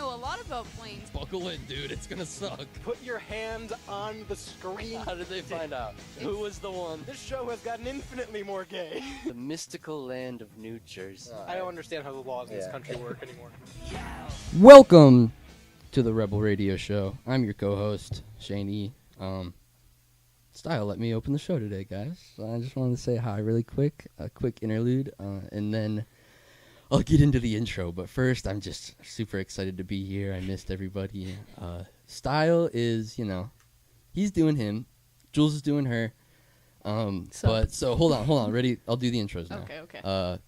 know a lot about planes. Buckle in, dude. It's gonna suck. Put your hand on the screen. How did they find out? Who was the one? This show has gotten infinitely more gay. The mystical land of New Jersey. I don't understand how the laws in this country work anymore. Welcome to the Rebel Radio Show. I'm your co-host, Shane E. Style, let me open the show today, guys. I just wanted to say hi really quick, a quick interlude, and then I'll get into the intro. But first, I'm just super excited to be here. I missed everybody. Style is, he's doing him. Jules is doing her. So hold on. Ready? I'll do the intros now. Okay.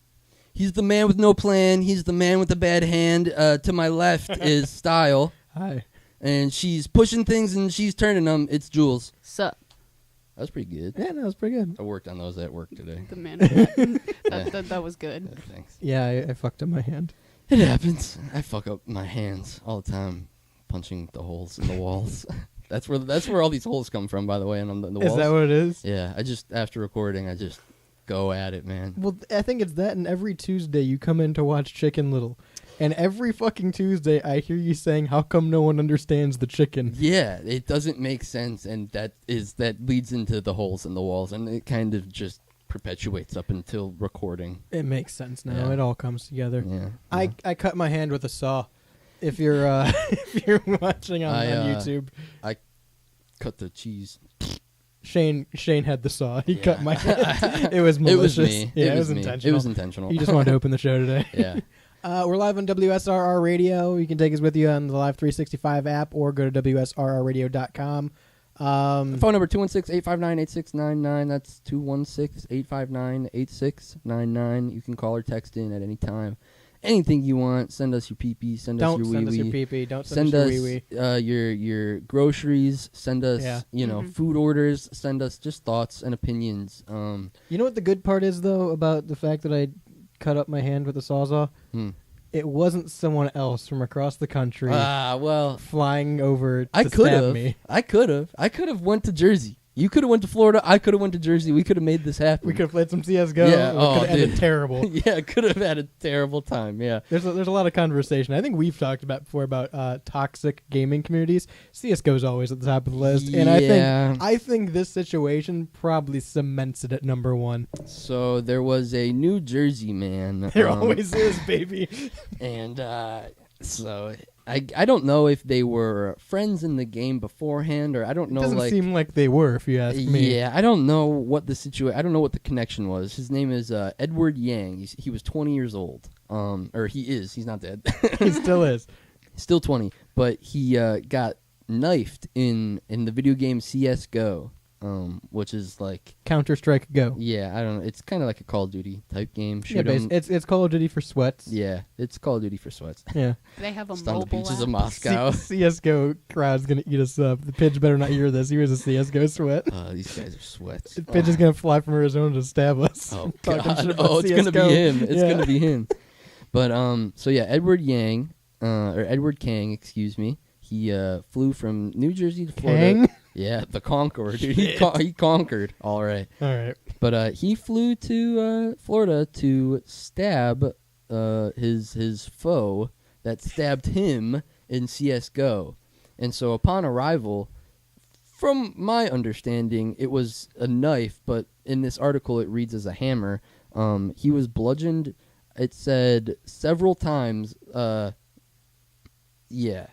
He's the man with no plan. He's the man with the bad hand. To my left is Style. Hi. And she's pushing things and she's turning them. It's Jules. Sup? That was pretty good. Yeah, that was pretty good. I worked on those at work today. The man. that was good. Yeah, thanks. Yeah, I fucked up my hand. It happens. I fuck up my hands all the time, punching the holes in the walls. That's where all these holes come from, by the way, and on the walls. Is that what it is? Yeah, after recording, I just go at it, man. Well, I think it's that, and every Tuesday you come in to watch Chicken Little. And every fucking Tuesday I hear you saying, how come no one understands the chicken? Yeah, it doesn't make sense, and that leads into the holes in the walls, and it kind of just perpetuates up until recording. It makes sense now. Yeah. It all comes together. Yeah. I cut my hand with a saw. If you're if you're watching on YouTube, I cut the cheese. Shane had the saw. He Yeah. cut my hand. It was malicious. It was me. Yeah, it was me. intentional. It was intentional. He just wanted to open the show today. Yeah. We're live on WSRR Radio. You can take us with you on the Live 365 app or go to WSRRradio.com. Phone number 216-859-8699. That's 216-859-8699. You can call or text in at any time. Anything you want. Send us your pee-pee. Send us your wee-wee. Don't send us your pee-pee. Don't send us your wee-wee. your groceries. Send us, Mhm. food orders. Send us just thoughts and opinions. You know what the good part is, though, about the fact that I cut up my hand with a sawzall? It wasn't someone else from across the country Well, flying over to I could stab have. me. I could have went to Jersey. You could have went to Florida. I could have went to Jersey. We could have made this happen. We could have played some CSGO. Yeah, We could have ended dude. terrible. Yeah, could have had a terrible time. Yeah. There's a lot of conversation. I think we've talked about before about toxic gaming communities. CSGO is always at the top of the list, and Yeah. I think this situation probably cements it at number one. So there was a New Jersey man. There always is, baby. And so I don't know if they were friends in the game beforehand, or I don't know. Doesn't seem like they were, if you ask me. Yeah, I don't know what the situation. I don't know what the connection was. His name is Edward Yang. He was 20 years old. Or he is. He's not dead. He still is. Still 20, but he got knifed in the video game CS:GO, which is like Counter-Strike Go. I don't know. It's kind of like a Call of Duty type game. Yeah, Shoot 'em. it's Call of Duty for sweats. Yeah, it's Call of Duty for sweats. Yeah. They have a Just on the mobile beaches app. of Moscow. CSGO crowd's going to eat us up. The Pidge better not hear this. He was a CSGO sweat. These guys are sweats. The Pidge is going to fly from Arizona to stab us. Oh Talking God! shit about Oh, it's gonna be CS:GO. him. It's Yeah. gonna be him. But so yeah, Edward Yang, or Edward Kang, excuse me. He flew from New Jersey to Florida. Kang? Yeah, the Conqueror. Dude. He conquered. All right. All right. But he flew to Florida to stab his foe that stabbed him in CS:GO. And so upon arrival, from my understanding, it was a knife, but in this article it reads as a hammer. He was bludgeoned, it said, several times. Yeah.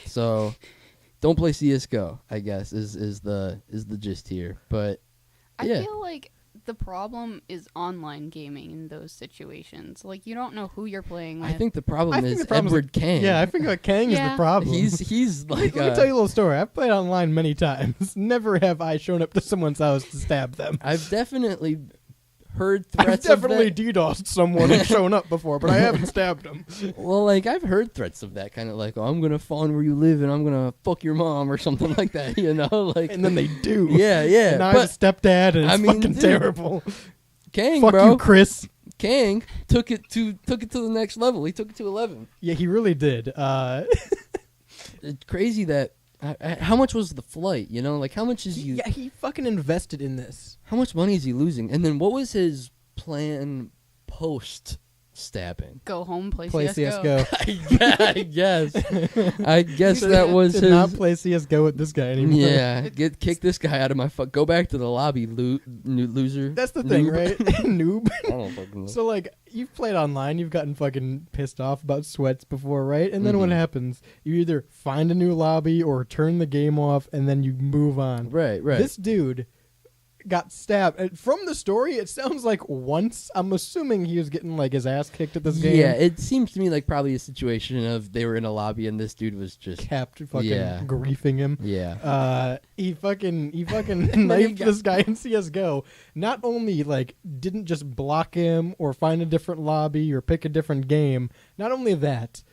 So don't play CS:GO, I guess, is the gist here. But yeah. I feel like the problem is online gaming in those situations. Like, you don't know who you're playing with. I think the problem is the problem is Edward Kang. Yeah, I think Kang is the Yeah. problem. He's like Let me tell you a little story. I've played online many times. Never have I shown up to someone's house to stab them. I've definitely heard I've threats definitely of that. DDoSed someone and shown up before, but I haven't stabbed them. Well, like, I've heard threats of that, kind of like, oh, I'm gonna find where you live and I'm gonna fuck your mom or something like that, you know, like. And then they do. Yeah. And now I'm a But stepdad, and it's I mean, fucking dude, terrible. Kang, Fuck bro, you, Chris. Kang took it to the next level. He took it to 11. Yeah, he really did. It's crazy that. How much was the flight? You know, like how much is he fucking invested in this. How much money is he losing? And then what was his plan post stabbing. Go home, play Play CS:GO. CS:GO. I guess. I guess that was Did his. not play CS:GO with this guy anymore. Yeah, kick this guy out of my fuck. Go back to the lobby, loser. That's the thing, Noob. right? Noob. I don't fucking know. So like you've played online, you've gotten fucking pissed off about sweats before, right? And then what happens? You either find a new lobby or turn the game off, and then you move on. Right. This dude got stabbed. And from the story, it sounds like once. I'm assuming he was getting like his ass kicked at this game. Yeah, it seems to me like probably a situation of they were in a lobby and this dude was just. Kept fucking Yeah. griefing him. Yeah. He fucking then he knifed got- this guy in CS:GO. Not only like didn't just block him or find a different lobby or pick a different game. Not only that,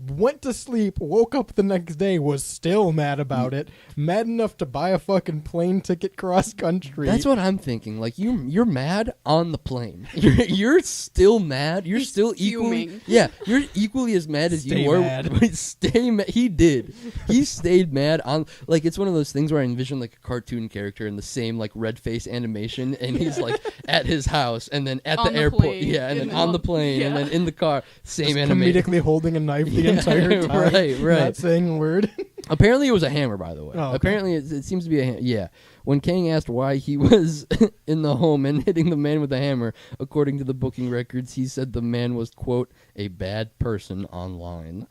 went to sleep, woke up the next day, was still mad about it. Mad enough to buy a fucking plane ticket cross country. That's what I'm thinking. Like you're mad on the plane. You're still mad. You're He's still equally. fuming. Yeah, you're equally as mad as Stay you were. mad. Stay mad. He did. He stayed mad on. Like it's one of those things where I envision like a cartoon character in the same like red face animation, and he's like at his house, and then at On the the airport. plane, Yeah, and and then on the then- plane, and yeah. then in the car. Same Just animation. comedically holding a knife the Yeah, entire time. right. Not saying a word. Apparently, it was a hammer, by the way. Oh, okay. Apparently, it seems to be a hammer. Yeah. When Kang asked why he was in the home and hitting the man with a hammer, according to the booking records, he said the man was, quote, a bad person online.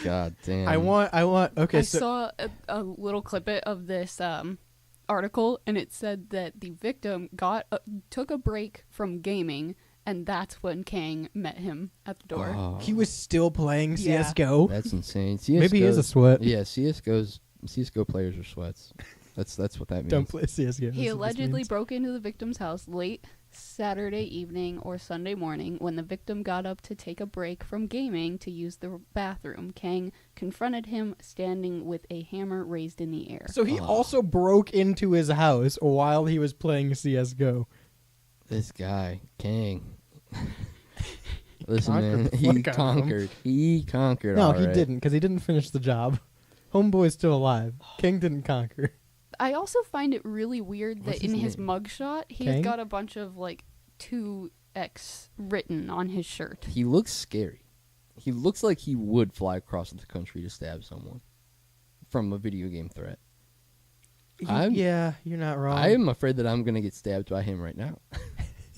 God damn. I want. Okay, I so saw a little clip of this article, and it said that the victim took a break from gaming, and that's when Kang met him at the door. Oh, he was still playing Yeah. CS:GO. that's insane. Maybe he is a sweat. Yeah, CSGO players are sweats. That's what that means. Don't play CS:GO. He That's what this allegedly means. broke into the victim's house late Saturday evening or Sunday morning when the victim got up to take a break from gaming to use the bathroom. Kang confronted him standing with a hammer raised in the air. So he also broke into his house while he was playing CS:GO. This guy, Kang. Listen, conquered man, the he fuck out of him. conquered. He conquered. No, all he right. didn't, because he didn't finish the job. Homeboy's still alive. King didn't conquer. I also find it really weird What's that in his his name? mugshot, he's Kang? got a bunch of like 2X written on his shirt. He looks scary. He looks like he would fly across the country to stab someone from a video game threat. Yeah, you're not wrong. I am afraid that I'm gonna get stabbed by him right now.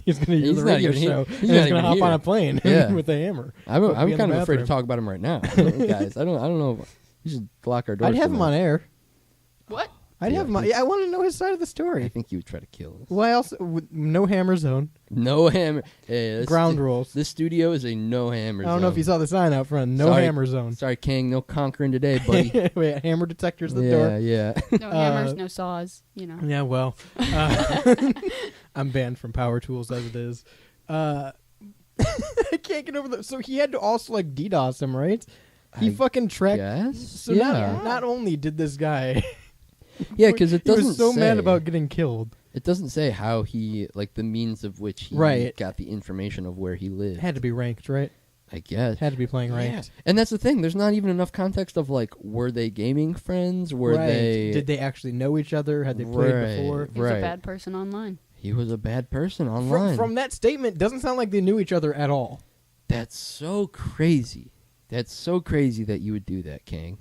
He's going to use He's the not radio even here. show. He's and not he's going even to hop on here. a plane Yeah. with a hammer. I'm Go be in kind the of afraid to bathroom. talk about him right now, guys. I don't know. We should lock our doors. I'd have him tonight. on air. What? I'd Yeah, have him on. he's- Yeah, I want to know his side of the I story. think you would try to kill us. Why else? With no hammer zone. No hammer. Hey, Ground rules. This studio is a no hammer. I don't know if you saw the sign out front. No Sorry. hammer zone. Sorry, King. No conquering today, buddy. Wait, hammer detectors at the yeah, door. yeah. No hammers, no saws, you know. Yeah, well, I'm banned from power tools as it is. I can't get over that. So he had to also like DDoS him, right? He I fucking tracked. Yes. So yeah. not only did this guy, Yeah, because it he doesn't. was so mad say- about getting killed. It doesn't say how he, like, the means of which he Right. got the information of where he lived. It had to be ranked, right? I guess. Had to be playing Yeah. ranked. And that's the thing. There's not even enough context of, like, were they gaming friends? Were right. they? Did they actually know each other? Had they played Right. before? He was Right. a bad person online. He was a bad person online. From that statement, doesn't sound like they knew each other at all. That's so crazy. That's so crazy that you would do that, King.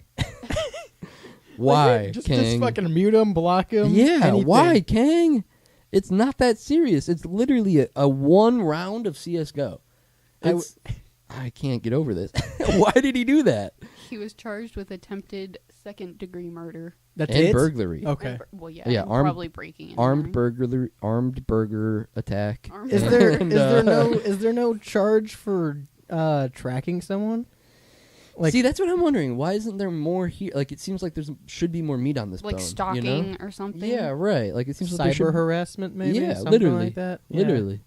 Why, Like, just King? fucking mute him, block him. Yeah, anything. why, Kang? It's not that serious. It's literally a one round of CS:GO. I can't get over this. Why did he do that? He was charged with attempted second-degree murder. That's And it? burglary. Okay. Well, yeah, Yeah, and armed- probably breaking and Armed entering. burger attack. Armed Is burger. there is there no charge for tracking someone? Like See, that's what I'm wondering. Why isn't there more here? Like, it seems like should be more meat on this like bone. stalking You know? or something? Yeah, right. Like, it seems like there cyber should, harassment, maybe. Yeah, something literally. like that. literally.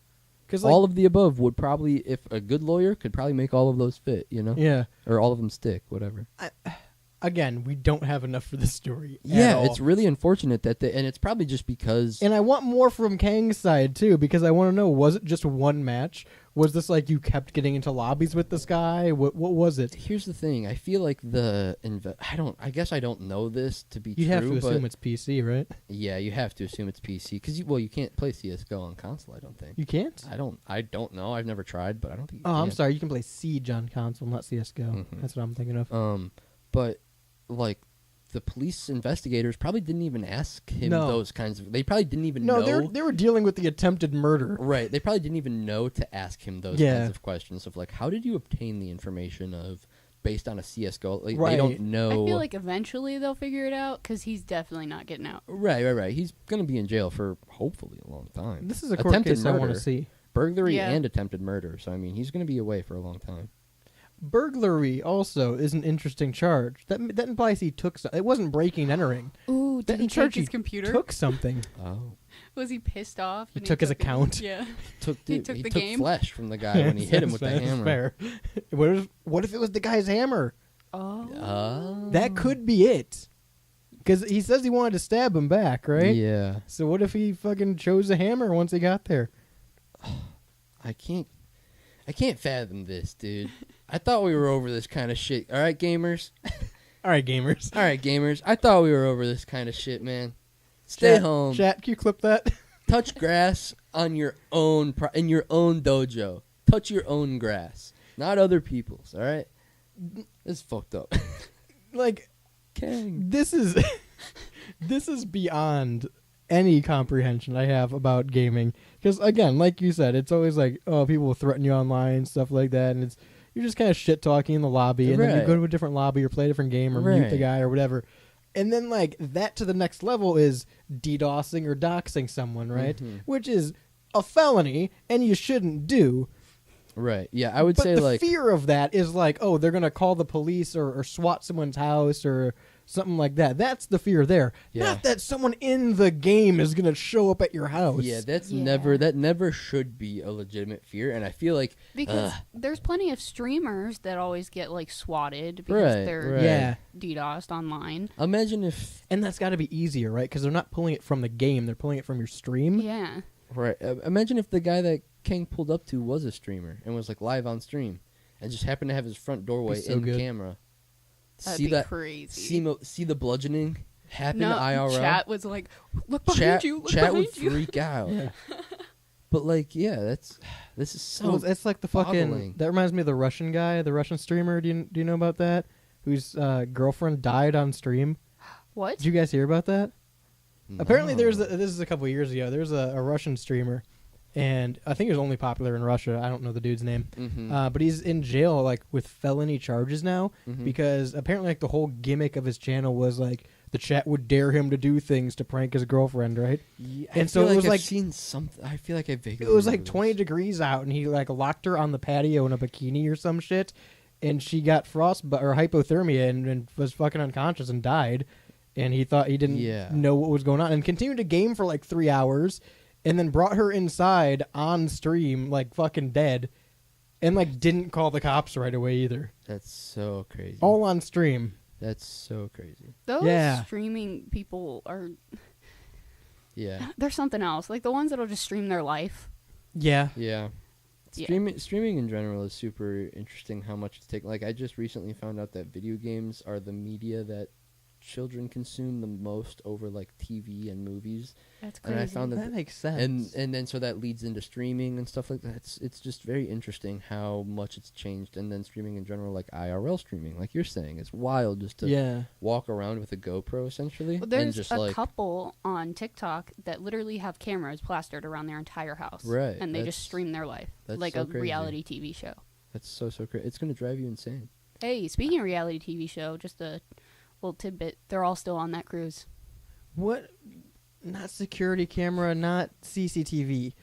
Because All of the above would probably, if a good lawyer could probably make all of those fit, you know? yeah. Or all of them stick, whatever. Again, we don't have enough for this story. at Yeah, all. it's really unfortunate that and it's probably just because And I want more from Kang's side too, because I want to know: was it just one match? Was this like you kept getting into lobbies with this guy? What was it? Here's the thing. I feel like I guess I don't know this to be You true. have to but assume it's PC, right? yeah, you have to assume it's PC because you can't play CS:GO on console. I don't think. You can't? I don't know. I've never tried, but I don't think. Oh, you I'm can. sorry. You can play Siege on console, not CS:GO. Mhm. That's what I'm thinking of. But like the police investigators probably didn't even ask him No. those kinds of. They probably didn't even No, know. they were dealing with the attempted murder. Right. They probably didn't even know to ask him those Yeah. kinds of questions of like, how did you obtain the information of based on a CS:GO? Like, Right. They don't know. I feel like eventually they'll figure it out because he's definitely not getting out. Right. He's gonna be in jail for hopefully a long time. This is a court Attempted case I want murder. to see. Burglary Yeah. and attempted murder. So I mean, he's gonna be away for a long time. Burglary also is an interesting charge. That implies he took it wasn't breaking and entering. Ooh, That did he in charge take his he computer? Took something. Oh, Was he pissed off? He and took his it? account. Yeah. took He dude, took he the took game? flesh from the guy when he hit him with the That's hammer. fair. What if it was the guy's hammer? Oh. That could be it. Because he says he wanted to stab him back, right? Yeah, So what if he fucking chose a hammer once he got there? I can't fathom this, dude. I thought we were over this kind of shit. All right, gamers. All right, gamers. All right, gamers. I thought we were over this kind of shit, man. Stay Chat, home. Chat, can you clip that? Touch grass on your own in your own dojo. Touch your own grass, not other people's. All right. This is fucked up. Like, Kang. this is this is beyond any comprehension I have about gaming. Because again, like you said, it's always like, oh, people will threaten you online, stuff like that, and you're just kind of shit talking in the lobby, and then you Right. go to a different lobby or play a different game or mute the Right. guy or whatever. And then like that to the next level is DDoSing or doxing someone, right? Mhm. Which is a felony and you shouldn't do. Right. Yeah, I would But say the like fear of that is like, oh, they're gonna call the police or SWAT someone's house or something like that. That's the fear there. Yeah. Not that someone in the game is gonna show up at your house. yeah, that's Yeah. never should be a legitimate fear, and I feel like Because Ugh. there's plenty of streamers that always get like swatted because Right, they're right. Yeah. DDoSed online. imagine if And that's got to be easier, right? Because they're not pulling it from the game; they're pulling it from your stream. Yeah. imagine if the guy that Kang pulled up to was a streamer and was like live on stream, and just happened to have his front doorway so in good. camera. That'd see be that? crazy. See the bludgeoning happen No, IRL. chat was like, look behind Chat, you, look chat behind would you. freak out. Yeah. But like, yeah, this is so. Well, it's like the fucking. boggling. That reminds me of the Russian guy, the Russian streamer. Do you know about that? Whose girlfriend died on stream. What? Did you guys hear about that? Apparently, No. this is a couple of years ago. There's a Russian streamer, and I think he was only popular in Russia. I don't know the dude's name, Mhm. but he's in jail like with felony charges now Mhm. because apparently like the whole gimmick of his channel was like the chat would dare him to do things to prank his girlfriend, right? Yeah, and I so feel it was I've like- seen something. I feel like I vaguely. It was like remember 20 this. degrees out, and he like locked her on the patio in a bikini or some shit, and she got frostbite or hypothermia and was fucking unconscious and died. And he thought he didn't Yeah. know what was going on, and continued to game for like 3 hours, and then brought her inside on stream like fucking dead, and like didn't call the cops right away either. That's so crazy. All on stream. That's so crazy. Those Yeah. streaming people are, Yeah. they're something else. Like the ones that'll just stream their life. Yeah. Yeah. Yeah. Streaming in general is super interesting how much it's taken. Like I just recently found out that video games are the media that children consume the most over like TV and movies. That's crazy. And I found That makes sense. and then so that leads into streaming and stuff like that. It's just very interesting how much it's changed. And then streaming in general, like IRL streaming, like you're saying, it's wild just to yeah. walk around with a GoPro essentially Well, and there's just a like couple on TikTok that literally have cameras plastered around their entire house. Right, And they just that's- stream their life. that's Like so a crazy. reality TV show. that's so crazy. It's gonna drive you insane. Hey, speaking of reality TV show, just a little tidbit. They're all still on that cruise. What? Not security camera, not CCTV.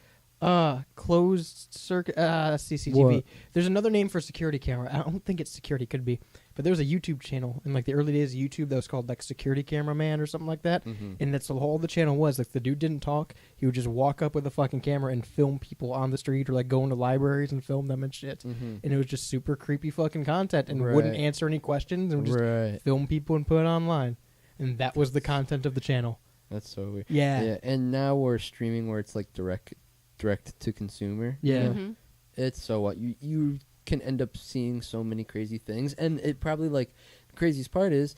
Closed circuit. CCTV. What? There's another name for security camera. I don't think it's security. Could be, but there was a YouTube channel in like the early days of YouTube that was called like Security Cameraman or something like that. Mhm. And that's all the channel was. Like the dude didn't talk. He would just walk up with a fucking camera and film people on the street or like go into libraries and film them and shit. Mhm. And it was just super creepy fucking content and wouldn't Right. answer any questions and would just Right. film people and put it online. And that was the content of the channel. That's so weird. Yeah. Yeah, and now we're streaming where it's like direct to consumer. you Yeah. know? Mhm. It's so what you can end up seeing so many crazy things, and it probably the craziest part is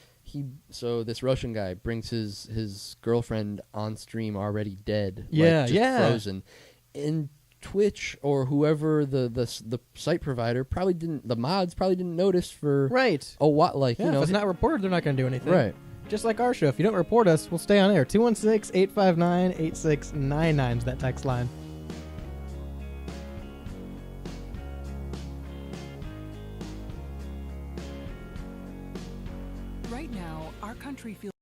this Russian guy brings his girlfriend on stream already dead, frozen, and Twitch or whoever the site provider the mods probably didn't notice for a what if it's not reported, they're not going to do anything. Right. Just like our show, if you don't report us, we'll stay on air. 216-859-8699 is that text line. Right now, our country feels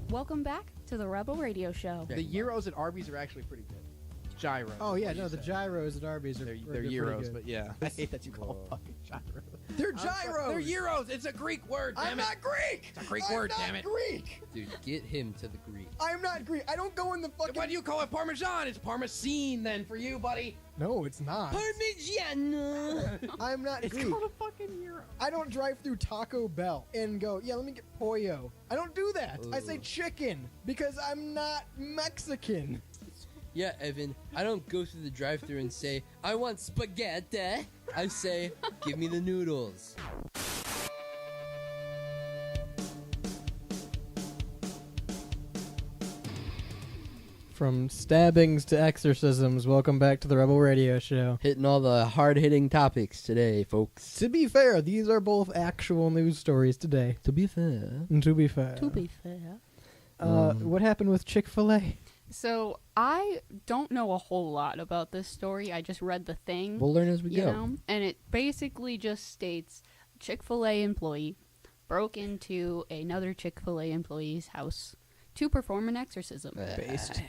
Welcome back to the Rebel Radio Show. The gyros at Arby's are actually pretty good. Gyros. Oh, yeah, no, the gyros at Arby's are They're good. gyros, but yeah. I hate that you call them fucking gyros. They're gyros! They're gyros! It's a Greek word, damn it! I'm not Greek! It's a Greek word, damn it! Greek! Dude, get him to the Greek. I'm not Greek. I don't go in the fucking... What do you call it? Parmesan! It's Parmesan then for you, buddy! No, it's not. Parmigiano! I'm not It's Greek. called a fucking gyro. I don't drive through Taco Bell and go, yeah, let me get pollo. I don't do that. I say Ooh. chicken because I'm not Mexican. Yeah, Evan, I don't go through the drive-thru and say, I want spaghetti. I say, give me the noodles. From stabbings to exorcisms, welcome back to the Rebel Radio Show. Hitting all the hard-hitting topics today, folks. To be fair, these are both actual news stories today. To be fair. To be fair. What happened with Chick-fil-A? So I don't know a whole lot about this story. I just read the thing. We'll learn as we you go. know, and it basically just states Chick-fil-A employee broke into another Chick-fil-A employee's house to perform an exorcism. Based.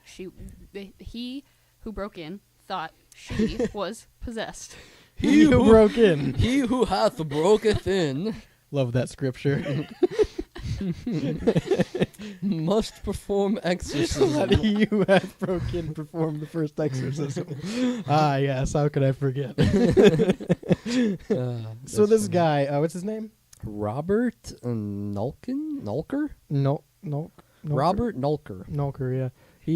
He who broke in thought she was possessed. He who broke in. He who hath broketh in. Love that scripture. Must perform exorcism. Let he who hath broken perform the first exorcism. Ah, yes. How could I forget? So this guy, what's his name? Robert Nulker? No. Robert Nulker. Nulker, yeah. He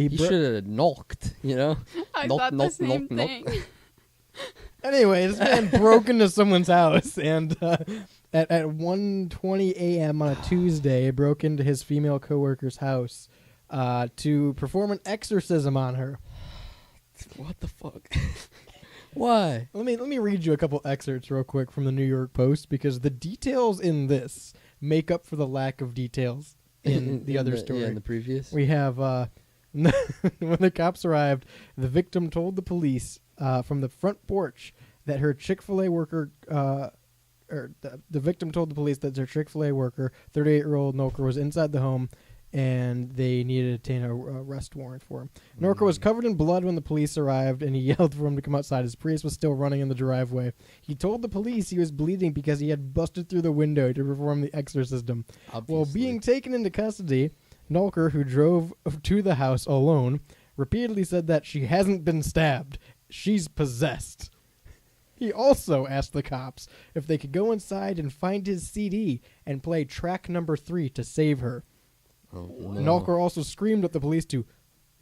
He should have nulked, you know? I Nulk, thought the nulk, same nulk, thing. Anyway, this man broke into someone's house and at 1:20 a.m. on a Tuesday broke into his female coworker's house to perform an exorcism on her. What the fuck? Why? Let me read you a couple excerpts real quick from the New York Post because the details in this make up for the lack of details in the other story. Yeah, in the previous. We have when the cops arrived, the victim told the police from the front porch that her Chick-fil-A worker, or the victim told the police that their Chick-fil-A worker, 38-year-old Nulker, was inside the home, and they needed to obtain a arrest warrant for him. Nulker was covered in blood when the police arrived, and he yelled for him to come outside. His Prius was still running in the driveway. He told the police he was bleeding because he had busted through the window to perform the exorcism. Obviously. While being taken into custody, Nulker, who drove to the house alone, repeatedly said that she hasn't been stabbed. She's possessed. He also asked the cops if they could go inside and find his CD and play track number 3 to save her. Oh, no. Nulker also screamed at the police to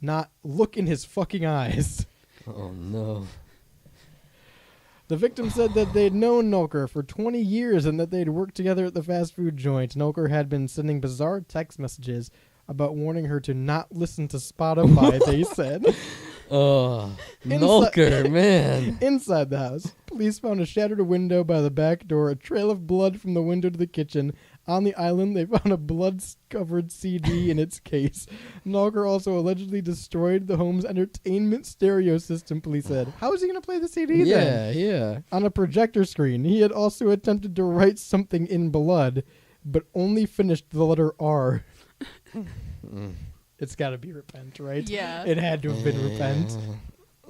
not look in his fucking eyes. Oh, no. The victim said that they'd known Nulker for 20 years and that they'd worked together at the fast food joint. Nulker had been sending bizarre text messages about warning her to not listen to Spotify, they said. Oh, Nulker, man. Inside the house, police found a shattered window by the back door, a trail of blood from the window to the kitchen. On the island, they found a blood-covered CD in its case. Nulker also allegedly destroyed the home's entertainment stereo system, police said. How is he going to play the CD then? Yeah. On a projector screen. He had also attempted to write something in blood, but only finished the letter R. It's got to be repent, right? Yeah. It had to have been repent.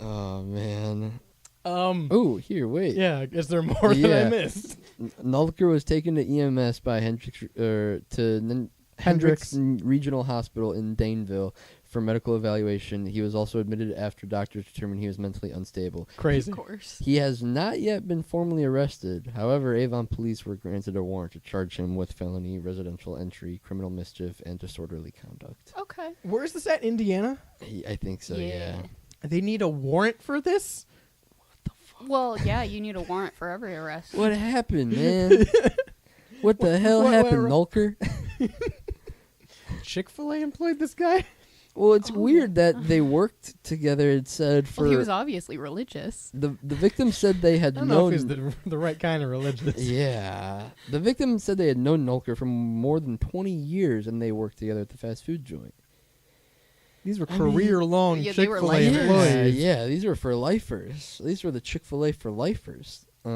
Oh, man. Oh, here, wait. yeah. Is there more that Yeah. I missed? Nulker was taken to EMS by Hendricks Regional Hospital in Daneville for medical evaluation. He was also admitted after doctors determined he was mentally unstable. Crazy. Of course. He has not yet been formally arrested. However, Avon police were granted a warrant to charge him with felony, residential entry, criminal mischief, and disorderly conduct. Okay. Where's this at, Indiana? I think so, yeah. They need a warrant for this? Well, yeah, you need a warrant for every arrest. What happened, man? What the hell happened, Nulker? Chick-fil-A employed this guy? Well, it's weird that they worked together. It said for Well, he was obviously religious. the victim said they had I don't know known. if he's the right kind of religious. Yeah, the victim said they had known Nulker for more than 20 years, and they worked together at the fast food joint. These were career-long yeah, they were Chick-fil-A lifers. employees. Yeah, these were for lifers. These were the Chick-fil-A for lifers. I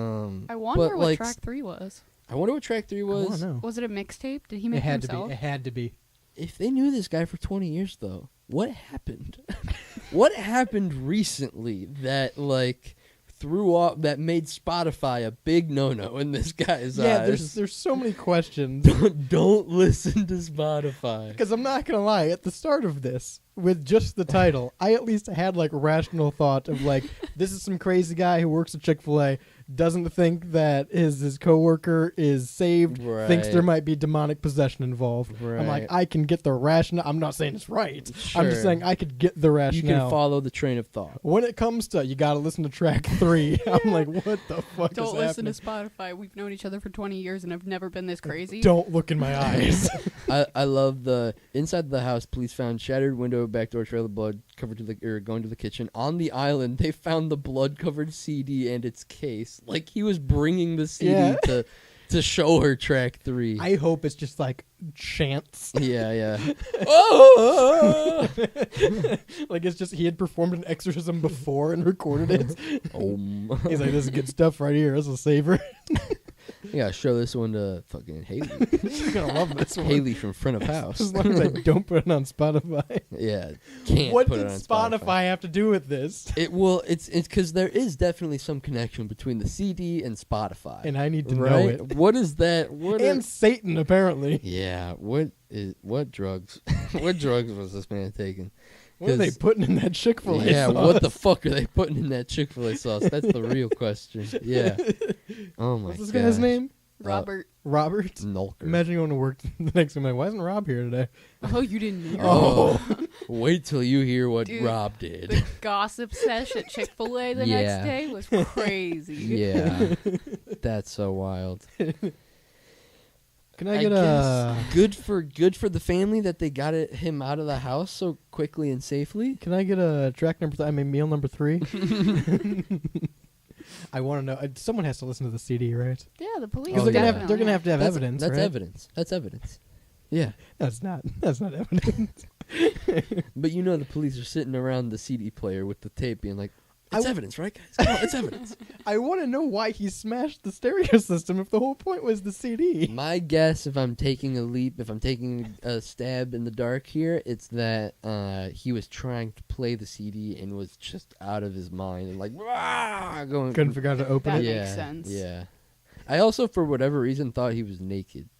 wonder what track 3 was. I wonder what track 3 I was. don't know. Was it a mixtape? Did he It make had himself? to be. It had to be. If they knew this guy for 20 years, though, what happened? What happened recently that threw off, that made Spotify a big no-no in this guy's Yeah, eyes? there's so many questions. Don't listen to Spotify. Because I'm not going to lie, at the start of this, with just the title, I at least had rational thought of this is some crazy guy who works at Chick-fil-A, doesn't think that his coworker is saved, thinks Right. there might be demonic possession involved. I'm like, Right. I can get the rationale. I'm not saying it's right. I'm Sure. just saying I could get the You rationale. can follow the train of thought. When it comes to you got to listen to track 3, I'm like, what the fuck Don't is listen happening? to Spotify. We've known each other for 20 years and have never been this crazy. Don't look in my eyes. I love the inside the house. Police found shattered window, back door, trail of blood covered to going to the kitchen. On the island, they found the blood-covered CD and its case. Like he was bringing the CD Yeah. to show her track 3. I hope it's just chance. Yeah. Oh! It's just he had performed an exorcism before and recorded it. Oh. He's like, this is good stuff right here. This will save her. You gotta show this one to fucking Haley. You're gonna love this one. Haley from front of house. As long as I don't put it on Spotify. Yeah, can't What put did it on Spotify have to do with this? It will. It's because there is definitely some connection between the CD and Spotify. And I need to right? know it. What is that? What And Satan, apparently. yeah. What drugs? What drugs was this man taking? What are they 'Cause- putting in that Chick-fil-A Yeah. sauce? What the fuck are they putting in that Chick-fil-A sauce? That's the real question. Yeah. Oh my. What's this guy's gosh. name? Robert. Robert? Nulker. Imagine going to work the next day. Why isn't Rob here today? Oh, you didn't hear Oh. Wait till you hear what Dude, Rob did. the gossip sesh at Chick-fil-A the Yeah. next day was crazy. Yeah. That's so wild. Can I get a... guess good for the family that they got him out of the house so quickly and safely. Can I get a track number... meal number 3? I want to know. Someone has to listen to the CD, right? Yeah, the police. Because Oh, they're yeah. gonna have to have That's- evidence, That's right? evidence. That's evidence. Yeah. That's not evidence. But you know the police are sitting around the CD player with the tape being like, it's I- evidence, right, guys? Come on, it's evidence. I want to know why he smashed the stereo system if the whole point was the CD. My guess, if I'm taking a leap, if I'm taking a stab in the dark here, it's that he was trying to play the CD and was just out of his mind and like, "Wah!" going. Couldn't figure out how to open That it. yeah, makes sense. Yeah. I also, for whatever reason, thought he was naked.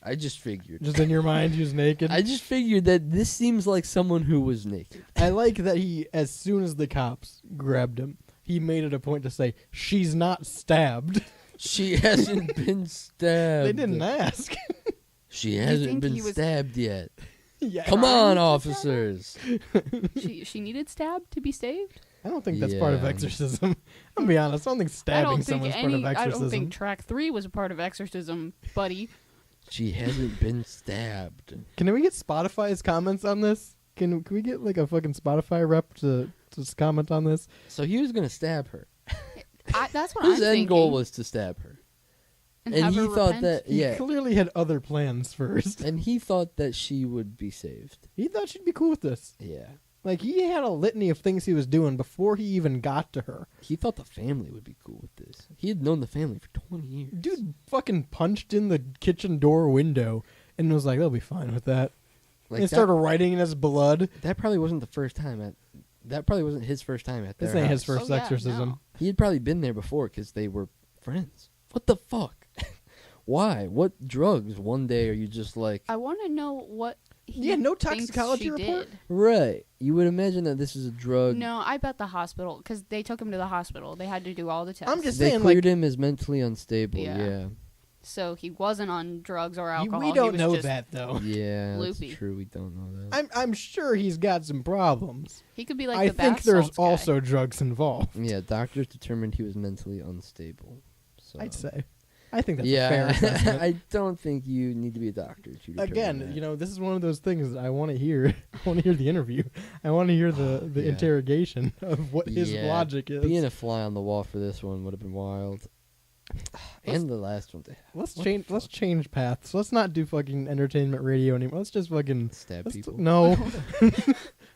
I just figured. Just in your mind, he was naked. I just figured that this seems like someone who was naked. I like that he, as soon as the cops grabbed him, he made it a point to say, "She's not stabbed." She hasn't been stabbed. They didn't ask. She hasn't think been he was- stabbed yet. Yeah. Come on, officers. She needed stabbed to be saved. I don't think that's part of Yeah. exorcism. I'm gonna be honest. I don't think I stabbing don't think someone's part of I exorcism. don't think track 3 was a part of exorcism, buddy. She hasn't been stabbed. Can we get Spotify's comments on this? Can we get like a fucking Spotify rep to just comment on this? So he was gonna stab her. That's what His I'm end thinking. goal was to stab her, and and have he her thought repent. that He yeah, clearly had other plans first. and he thought that she would be saved. He thought she'd be cool with this. Yeah, Like, he had a litany of things he was doing before he even got to her. he thought the family would be cool with this. He had known the family for 20 years. Dude fucking punched in the kitchen door window and was like, they'll be fine with that. like and started writing in his blood. that probably wasn't the first time at. That probably wasn't his first time at This their ain't his house. first Oh, yeah, exorcism. no. He had probably been there before because they were friends. What the fuck? Why? What drugs? One day are you just like I want to know what he Yeah, no thinks toxicology she report? did. right? You would imagine that this is a drug. No, I bet the hospital, because they took him to the hospital. They had to do all the tests. I'm just They saying, cleared like, him as mentally unstable. Yeah. Yeah, So he wasn't on drugs or alcohol. we He don't was know just- that, though. yeah, Loopy. that's true. We don't know that. I'm sure he's got some problems. He could be like I the think bath there's salts guy. also drugs involved. Yeah, doctors determined he was mentally unstable. So I'd say. I think that's yeah, a fair assessment. I don't think you need to be a doctor to determine Again, that. you know, this is one of those things that I want to hear. I want to hear the interview. I want to hear the Yeah. interrogation of what his Yeah, logic is. being a fly on the wall for this one would have been wild. And the last one, Let's what change. the Let's fuck? change paths. Let's not do fucking entertainment radio anymore. Let's just fucking stab let's people. no.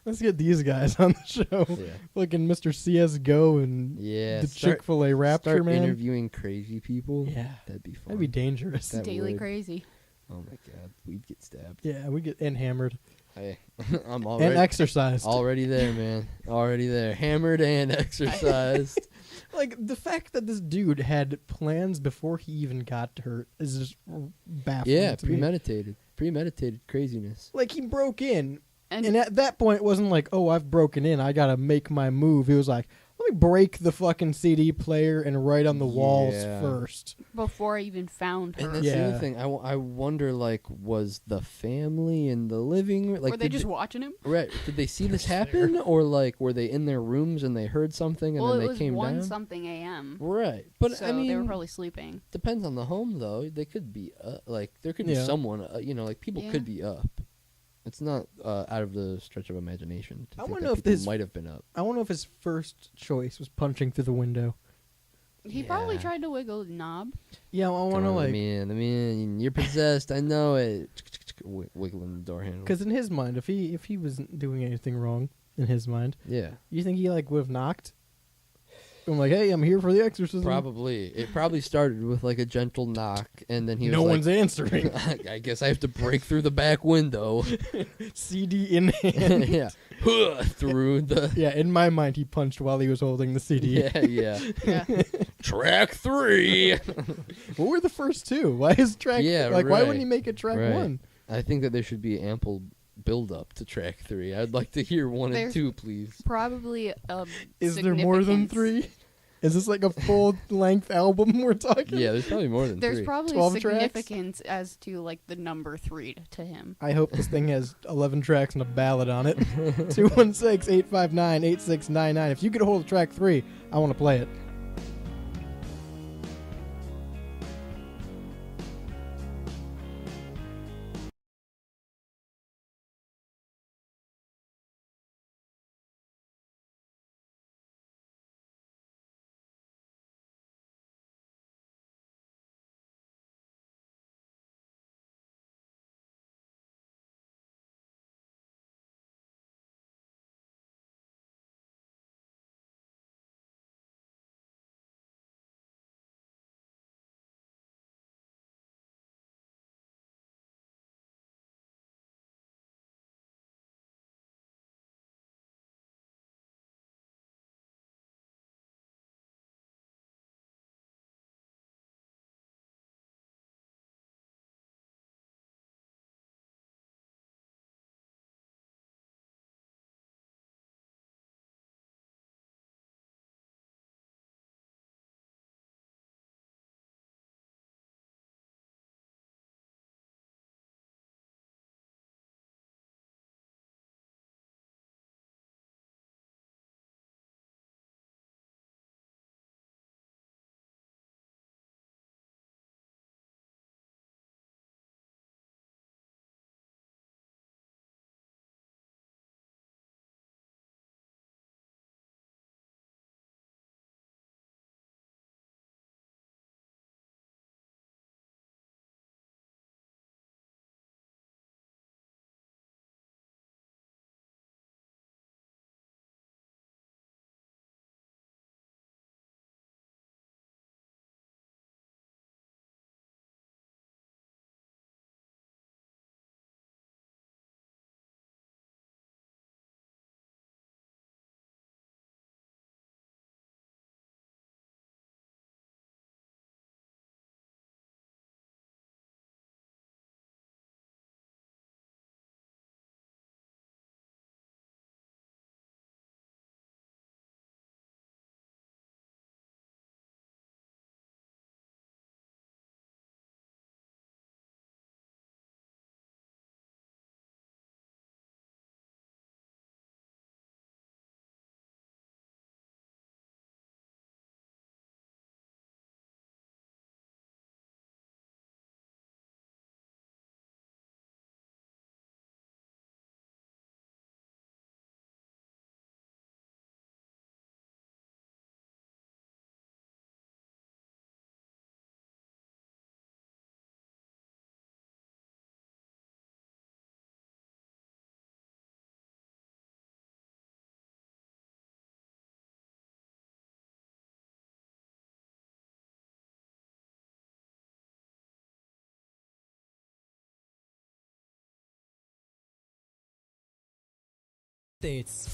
Let's get these guys on the show. Yeah, Fucking Mr. CS:GO and yeah. the start- Chick-fil-A Rapture start man. interviewing crazy people. Yeah. That'd be fun. That'd be dangerous. That Daily would. crazy. Oh my god, we'd get stabbed. Yeah, we get and hammered Hey, I'm and already exercised. already there, man. Already there, hammered and exercised. Like the fact that this dude had plans before he even got to her is just baffling. Yeah, to me. premeditated craziness. Like he broke in, And, and at that point it wasn't like, oh, I've broken in, I gotta make my move. He was like, let me break the fucking CD player and write on the walls Yeah. first. before I even found her. And that's the Yeah. other thing. I wonder, like, was the family in the living room? Like, Were they did just watching him? right? Did they see this happen, or like, were they in their rooms and they heard something and Well, then it they was came 1 down? something a.m. Right, but so I mean, they were probably sleeping. depends on the home though. They could be like, there could be Yeah. someone. You know, like people Yeah. could be up. It's not out of the stretch of imagination. To I think wanna that know if people this- might have been up. I wonder if his first choice was punching through the window. He probably Yeah. tried to wiggle the knob. Yeah, I Come want to on, like, let me in. You're possessed. I know it. Wiggling the door handle. because in his mind, if he wasn't doing anything wrong, in his mind, Yeah. you think he like would have knocked? I'm like, hey, I'm here for the exorcism. Probably. It probably started with like a gentle knock, and then he was No like, one's answering. I guess I have to break through the back window. CD in hand. Yeah. Through the... Yeah, in my mind, he punched while he was holding the CD. Yeah. Yeah. Track 3. What were the first two? Why is track... Yeah, why right. wouldn't he make it track Right. 1? I think that there should be ample build up to track 3. I'd like to hear 1 and There's- 2, please. Probably Is there more than 3? Is this like a full-length album we're talking? Yeah, there's probably more than There's 3. probably 12 tracks? significance as to like the number 3 to him. I hope this thing has 11 tracks and a ballad on it. 216-859-8699. If you get a hold of track 3, I want to play it. States.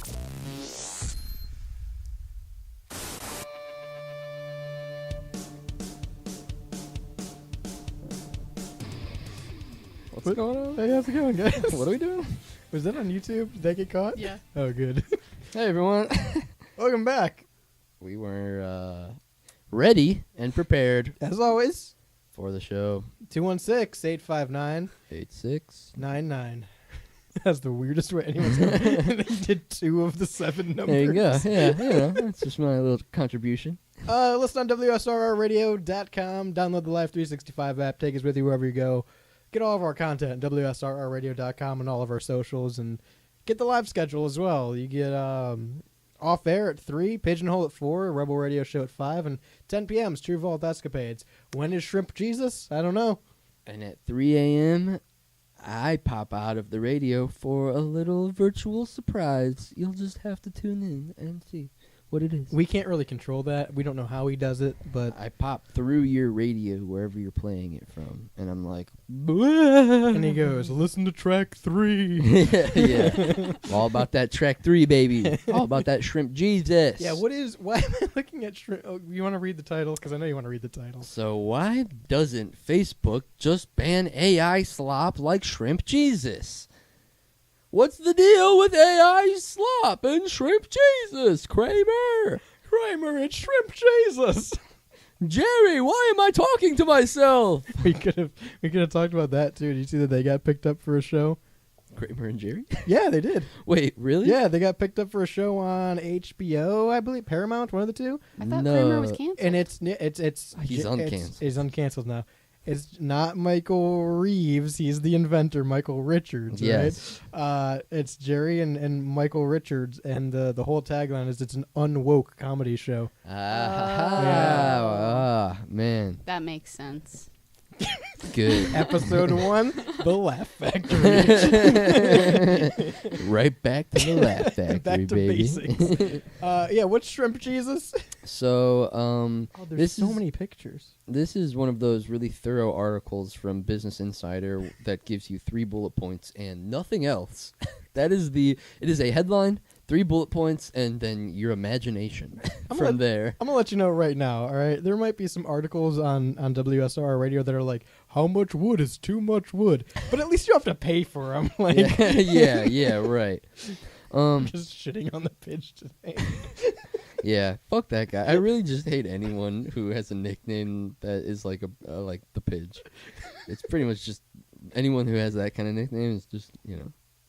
What's going on? Hey, how's it going, guys? What are we doing? Was that on YouTube? Did that get caught? Yeah. Oh, good. Hey, everyone. Welcome back. We were ready and prepared As always, for the show. 216-859-99. 86. That's the weirdest way anyone's ever. He did 2 of the 7 numbers. There you go. Yeah, that's just my little contribution. Listen on WSRRradio.com. Download the Live 365 app. Take us with you wherever you go. Get all of our content at WSRRradio.com and all of our socials. And get the live schedule as well. You get off air at 3, Pigeonhole at 4, Rebel Radio Show at 5, and 10 p.m. is True Vault Escapades. When is Shrimp Jesus? I don't know. And at 3 a.m., I pop out of the radio for a little virtual surprise. You'll just have to tune in and see. what it is. We can't really control that. We don't know how he does it, but I pop through your radio wherever you're playing it from, and I'm like, and he goes, "Listen to track 3." yeah, all about that track 3, baby. All about that shrimp Jesus. Yeah, why am I looking at shrimp? Oh, you want to read the title? Because I know you want to read the title. So why doesn't Facebook just ban AI slop like shrimp Jesus? What's the deal with AI slop and shrimp Jesus, Kramer? Kramer, it's Shrimp Jesus. Jerry, why am I talking to myself? we could have talked about that too. Did you see that they got picked up for a show? Kramer and Jerry? Yeah, they did. Wait, really? Yeah, they got picked up for a show on HBO, I believe, Paramount, one of the two. I thought No. Kramer was canceled. And it's He's uncanceled. He's uncanceled now. It's not Michael Reeves. He's the inventor, Michael Richards, Yes. right? It's Jerry and Michael Richards, and the whole tagline is it's an unwoke comedy show. Man, That makes sense. good. Episode 1, The Laugh Factory. Right back to the Laugh Factory, Back to baby. basics. Yeah, what's Shrimp Jesus? So, Oh, there's this so is many pictures. this is one of those really thorough articles from Business Insider that gives you 3 bullet points and nothing else. It is a headline, 3 bullet points, and then your imagination from there. I'm gonna let you know right now. All right, there might be some articles on WSR radio that are like, "How much wood is too much wood?" But at least you have to pay for them. Like, yeah, right. just shitting on the pitch today. Yeah, fuck that guy. I really just hate anyone who has a nickname that is like like the Pidge. It's pretty much just anyone who has that kind of nickname is just,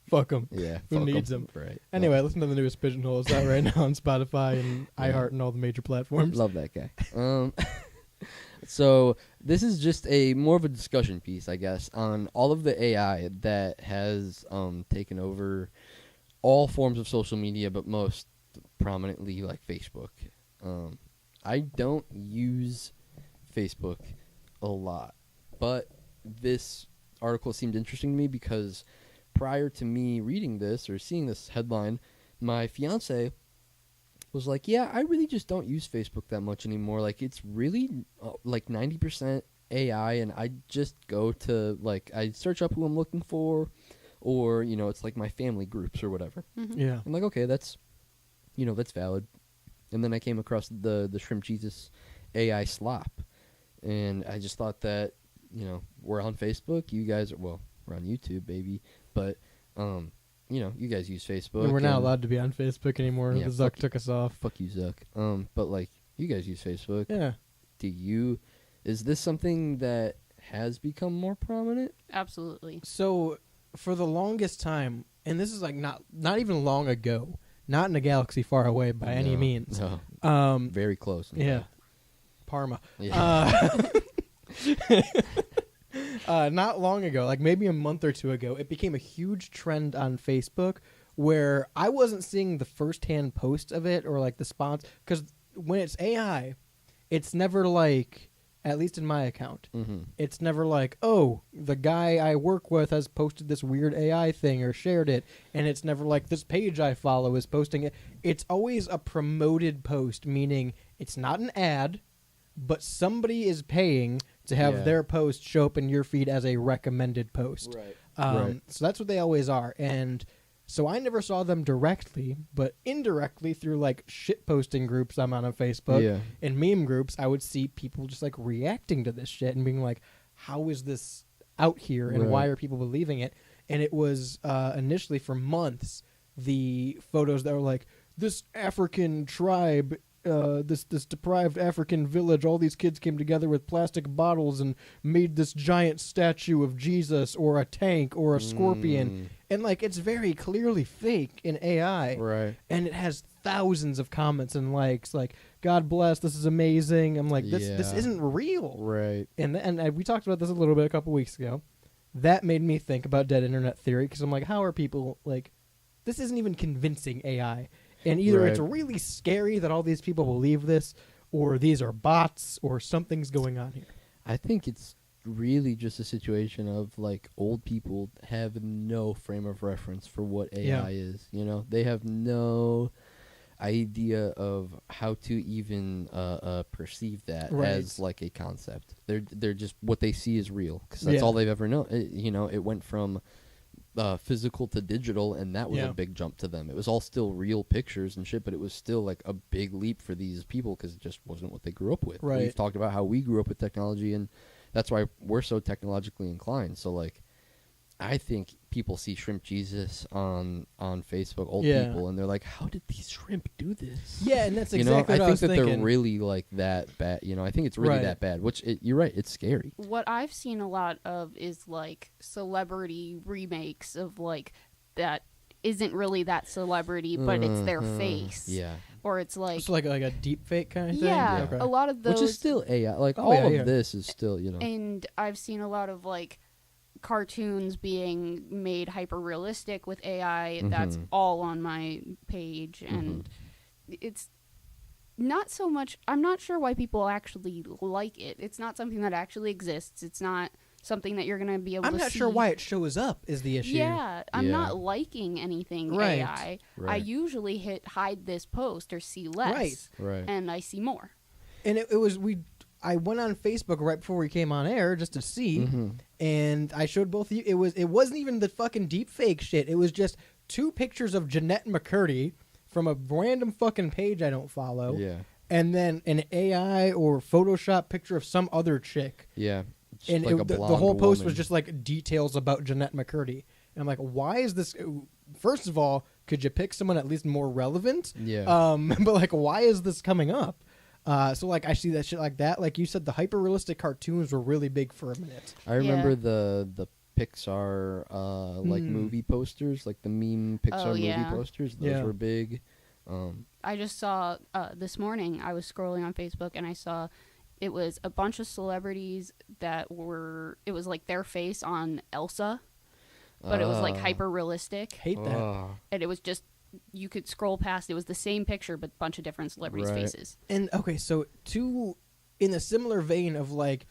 Fuck them. yeah. Who fuck needs 'em. them? Right. Anyway, listen to the newest Pigeonhole. It's out right now on Spotify and Yeah. iHeart and all the major platforms. Love that guy. So this is just more of a discussion piece, I guess, on all of the AI that has taken over all forms of social media, but most prominently like Facebook. I don't use Facebook a lot, but this article seemed interesting to me because prior to me reading this or seeing this headline, my fiance was like, yeah, I really just don't use Facebook that much anymore. Like, it's really like 90% AI, and I just go to, like, I search up who I'm looking for, or, it's like my family groups or whatever. Yeah. I'm like, okay, that's valid. And then I came across the Shrimp Jesus AI slop, and I just thought that, we're on Facebook. You guys we're on YouTube, baby. But, you guys use Facebook. And we're not and- allowed to be on Facebook anymore. Yeah, the Zuck fuck took us off. Fuck you, Zuck. But, like, you guys use Facebook. Yeah. Is this something that has become more prominent? Absolutely. So for the longest time, and this is like not even long ago, not in a galaxy far away by any No, means. No, very close. in Yeah. fact. Parma. Yeah. Not long ago, like maybe a month or two ago, it became a huge trend on Facebook where I wasn't seeing the first-hand post of it or like the sponsor, because when it's AI, it's never like, at least in my account, it's never like, oh, the guy I work with has posted this weird AI thing or shared it, and it's never like this page I follow is posting it. It's always a promoted post, meaning it's not an ad, but somebody is paying to have Yeah. their post show up in your feed as a recommended post. Right. Right. So that's what they always are. And so I never saw them directly, but indirectly through like shit posting groups I'm on Facebook Yeah. and meme groups, I would see people just like reacting to this shit and being like, how is this out here and why Right. are people believing it? And it was initially for months the photos that were like, this African tribe, this deprived African village, all these kids came together with plastic bottles and made this giant statue of Jesus or a tank or a scorpion. And like it's very clearly fake in AI. Right. And it has thousands of comments and likes like, God bless, this is amazing. I'm like, this Yeah. isn't real. Right. And we talked about this a little bit a couple weeks ago. That made me think about dead internet theory because I'm like, how are people like, this isn't even convincing AI. And either it's Right. really scary that all these people believe this, or these are bots, or something's going on here. I think it's really just a situation of like old people have no frame of reference for what AI Yeah. is. They have no idea of how to even perceive that Right. as like a concept. They're just what they see is real because that's Yeah. all they've ever known. It went from physical to digital, and that was Yeah. a big jump to them. It was all still real pictures and shit, but it was still like a big leap for these people because it just wasn't what they grew up with. Right. We've talked about how we grew up with technology, and that's why we're so technologically inclined. So like, I think people see Shrimp Jesus on Facebook, old Yeah. people, and they're like, "How did these shrimp do this?" Yeah, and that's You exactly know, what I I think was that thinking. they're really like that bad. You know, I think it's really Right. that bad. Which you're right, it's scary. What I've seen a lot of is like celebrity remakes of like that isn't really that celebrity, but it's their face. Yeah, Or it's like, It's like a deep fake kind of thing. yeah, Okay. a lot of those. which is still AI. Like Oh, all yeah, of yeah. this is still, And I've seen a lot of like cartoons being made hyper realistic with AI. That's Mhm. all on my page, and it's not so much. I'm not sure why people actually like it. It's not something that actually exists. It's not something that you're gonna be able I'm to not see. sure why it shows up is the issue. Yeah, I'm Yeah. not liking anything Right. AI. I Right. usually hit hide this post or see less, Right. and I see more. And it was I went on Facebook right before we came on air just to see, Mhm. and I showed both of you. It wasn't even the fucking deep fake shit. It was just two pictures of Jeanette McCurdy from a random fucking page I don't follow, Yeah, and then an AI or Photoshop picture of some other chick. yeah. Just And like a the blonde whole post was woman. just like details about Jeanette McCurdy. And I'm like, why is this? First of all, could you pick someone at least more relevant? Yeah. But like, why is this coming up? So like, I see that shit like that. Like you said, the hyper realistic cartoons were really big for a minute. I remember Yeah. the Pixar like movie posters, like the meme Pixar movie yeah. posters. Those Yeah. were big. I just saw this morning. I was scrolling on Facebook and I saw it was a bunch of celebrities that were. It was like their face on Elsa, but it was like hyper realistic, Hate that. and it was just you could scroll past. It was the same picture, but a bunch of different celebrities' Right. faces. And okay, so in a similar vein of like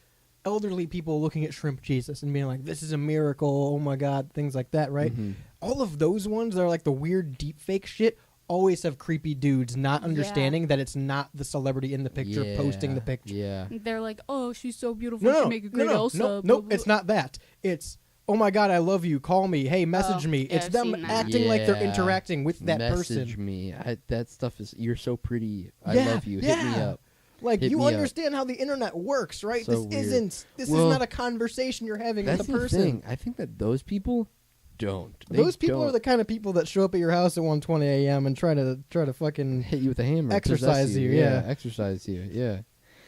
elderly people looking at Shrimp Jesus and being like, "This is a miracle! Oh my god!" Things like that, right? Mhm. All of those ones that are like the weird deep fake shit always have creepy dudes not understanding that it's not the celebrity in the picture posting the picture. Yeah. They're like, "Oh, she's so beautiful. No, she no, make a great no, Elsa." no, blah, nope, blah, it's blah." not that. It's, oh my god, I love you. Call me. Hey, message me. yeah, It's I've them seen that. acting like they're Yeah. interacting with that Message person. me. That stuff is. You're so pretty. I Yeah, love you. Hit me yeah. up. Like Hit you me up. understand how the internet works, right? So this weird. isn't. This Well, is not a conversation you're having That's with a the person. thing. I think that those people don't. They Those people are don't the kind of people that show up at your house at 1:20 a.m. and try to fucking. hit you with a hammer. Exercise possess you, yeah. Exercise you. Yeah.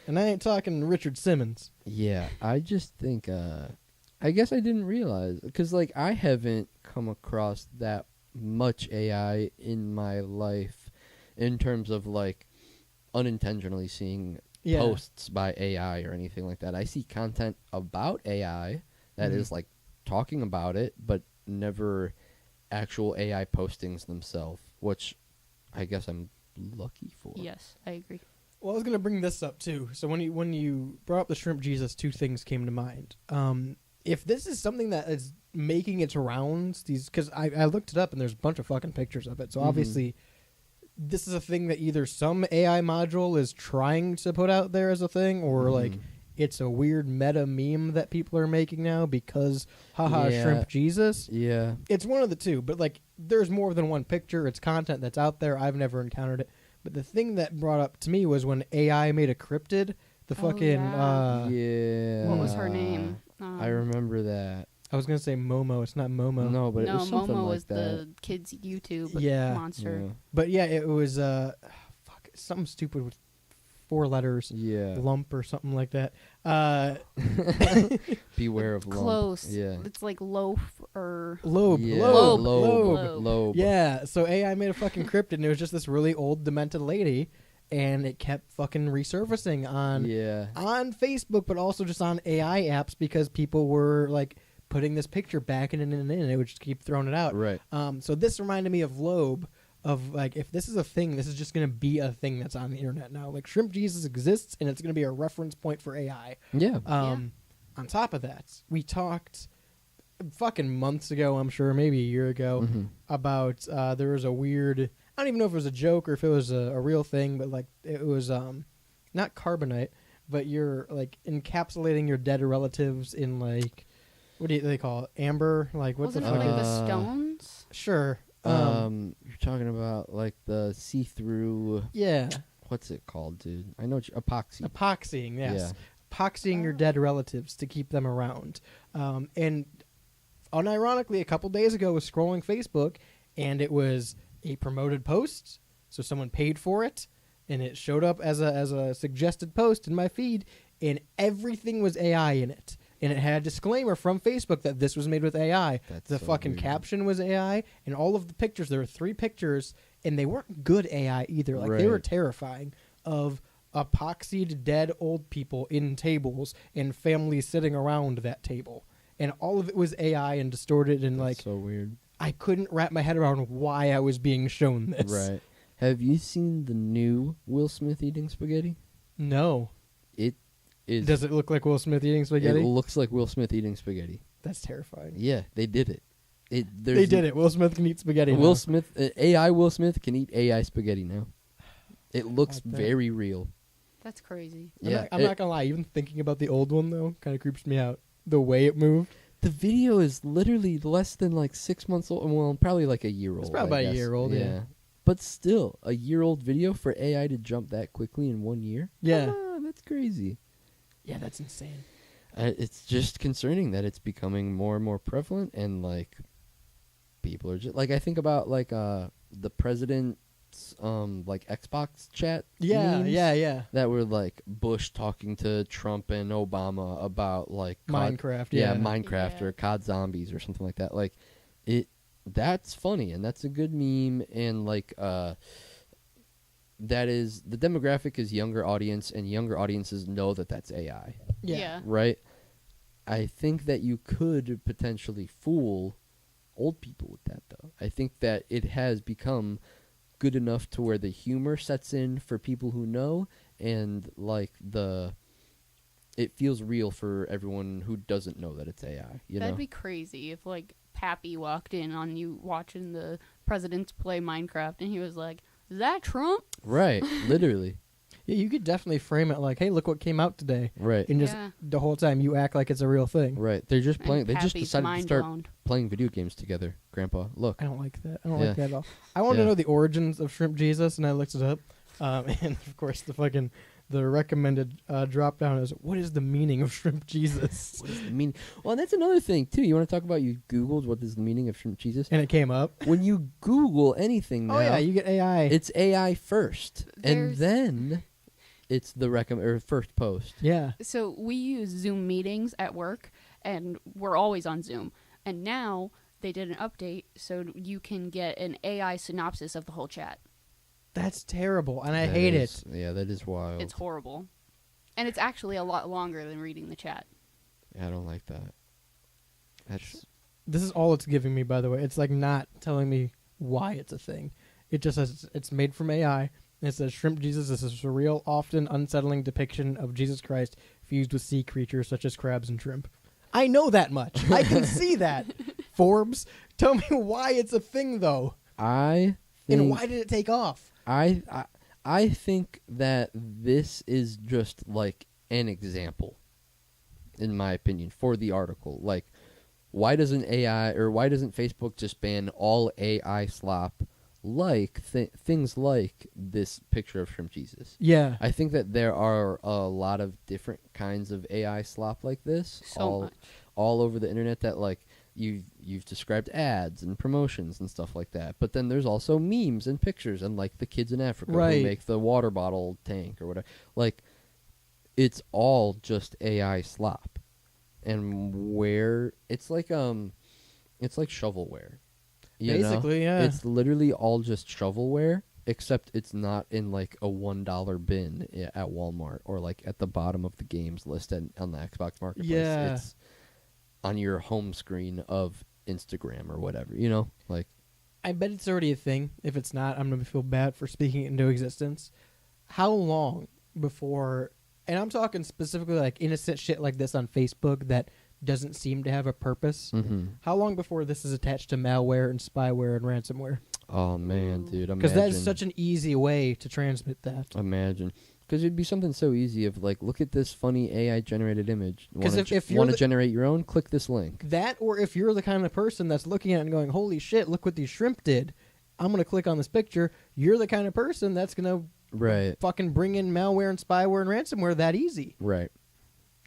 And I ain't talking Richard Simmons. Yeah, I just think I guess I didn't realize cuz like I haven't come across that much AI in my life in terms of like unintentionally seeing Yeah. posts by AI or anything like that. I see content about AI that is like talking about it but never actual AI postings themselves, which I guess I'm lucky for. Yes, I agree. Well, I was going to bring this up too. So when you brought up the Shrimp Jesus, two things came to mind. If this is something that is making its rounds, because I looked it up and there's a bunch of fucking pictures of it. So obviously, this is a thing that either some AI module is trying to put out there as a thing, or like it's a weird meta meme that people are making now because haha Yeah. Shrimp Jesus. Yeah. It's one of the two, but like there's more than one picture. It's content that's out there. I've never encountered it. But the thing that brought up to me was when AI made a cryptid, the Oh, fucking yeah. Yeah. What was her name? I remember that. I was gonna say Momo. It's not Momo. No, but it no, was something Momo like was that. the kids' YouTube Yeah. monster. But yeah, it was fuck something stupid with 4 letters. Yeah. Lump or something like that. Beware of lump. Close. Yeah. It's like loaf or Lobe. Yeah. Lobe. Lobe. Lobe. Yeah. So AI made a fucking cryptid, and it was just this really old, demented lady, and it kept fucking resurfacing on Yeah. Facebook, but also just on AI apps because people were like putting this picture back in and it would just keep throwing it out. Right. So this reminded me of Lobe, of like if this is a thing, this is just gonna be a thing that's on the internet now. Like Shrimp Jesus exists, and it's gonna be a reference point for AI. Yeah. On top of that, we talked fucking months ago, I'm sure, maybe a year ago, about there was a weird I don't even know if it was a joke or if it was a real thing, but like it was not carbonite, but you're like encapsulating your dead relatives in like what do they call it? Amber? Like what Wasn't the it fuck? like the stones? Sure. You're talking about like the see-through. Yeah. What's it called, dude? I know epoxy. Epoxying, yes. Yeah. Epoxying your dead relatives to keep them around. And unironically, a couple days ago, I was scrolling Facebook, and it was a promoted post. So someone paid for it, and it showed up as a suggested post in my feed, and everything was AI in it. And it had a disclaimer from Facebook that this was made with AI. That's The so fucking weird. caption was AI, and all of the pictures, there were 3 pictures, and they weren't good AI either. Like, they were Right. terrifying, of epoxied dead old people in tables and families sitting around that table. And all of it was AI and distorted, and That's like, so weird. I couldn't wrap my head around why I was being shown this. Right. Have you seen the new Will Smith eating spaghetti? No. It is. Does it look like Will Smith eating spaghetti? It looks like Will Smith eating spaghetti. That's terrifying. Yeah, they did it. They did it. Will Smith can eat spaghetti Will now. Smith, AI Will Smith can eat AI spaghetti now. It looks Like that. very real. That's crazy. I'm not gonna lie. Even thinking about the old one though, kind of creeps me out. The way it moved. The video is literally less than like 6 months old. Well, probably like a year old. It's probably I about a guess. year old, yeah. But still, a year-old video for AI to jump that quickly in 1 year? Yeah. Come on, that's crazy. Yeah, that's insane. It's just concerning that it's becoming more and more prevalent, and like people are just like, I think about like the president's like Xbox chat. Yeah, memes yeah. That were like Bush talking to Trump and Obama about like Minecraft, yeah, yeah. Minecraft Yeah. or COD Zombies or something like that. Like that's funny, and that's a good meme, and like that is, the demographic is younger audience, and younger audiences know that that's AI, Yeah. right? I think that you could potentially fool old people with that, though. I think that it has become good enough to where the humor sets in for people who know, and like it feels real for everyone who doesn't know that it's AI. You That'd know? be crazy if like Pappy walked in on you watching the presidents play Minecraft and he was like, "Is that Trump?" Right, literally. Yeah, you could definitely frame it like, "Hey, look what came out today," Right, and just Yeah. the whole time you act like it's a real thing. right. They're just And playing. They just Pappy's decided to mind start blown. playing video games together. Grandpa, look. I don't like that. I don't Yeah. like that at all. I want Yeah. to know the origins of Shrimp Jesus, and I looked it up. And of course, the recommended drop down is, what is the meaning of Shrimp Jesus? What does it mean? Well, and that's another thing too. You want to talk about? You Googled what is the meaning of shrimp Jesus? And it came up. When you Google anything now, Oh yeah, you get AI. it's AI first, and There's- then it's the first post. yeah. So we use Zoom meetings at work, and we're always on Zoom. And now they did an update so you can get an AI synopsis of the whole chat. That's terrible, and I That hate is- it. Yeah, that is wild. It's horrible. And it's actually a lot longer than reading the chat. I don't like that. That's This is all it's giving me, by the way. It's like not telling me why it's a thing. It just says it's made from AI. And it says Shrimp Jesus is a surreal, often unsettling depiction of Jesus Christ fused with sea creatures such as crabs and shrimp. I know that much. I can see that. Forbes, tell me why it's a thing, though. I think. And why did it take off? I think that this is just like an example, in my opinion, for the article. Like, why doesn't Facebook just ban all AI slop, like things like this picture of Shrimp Jesus? Yeah. I think that there are a lot of different kinds of AI slop like this, So much. all over the internet, that like you've described ads and promotions and stuff like that. But then there's also memes and pictures, and like the kids in Africa Right. who make the water bottle tank or whatever. Like, it's all just AI slop, and where it's like shovelware. You know? Basically, yeah. It's literally all just shovelware, except it's not in like a $1 bin at Walmart or like at the bottom of the games list on the Xbox Marketplace. Yeah. It's on your home screen of Instagram or whatever, you know? Like, I bet it's already a thing. If it's not, I'm going to feel bad for speaking it into existence. How long before, and I'm talking specifically like innocent shit like this on Facebook that doesn't seem to have a purpose. mm-hmm. How long before this is attached to malware and spyware and ransomware? Oh man, dude, imagine. Because that is such an easy way to transmit that. Imagine. Because it'd be something so easy of like, look at this funny AI generated image. 'Cause if you're want to the- generate your own, click this link. That, or if you're the kind of person that's looking at it and going, holy shit, look what these shrimp did. I'm going to click on this picture. You're the kind of person that's going to Right. fucking bring in malware and spyware and ransomware that easy. Right.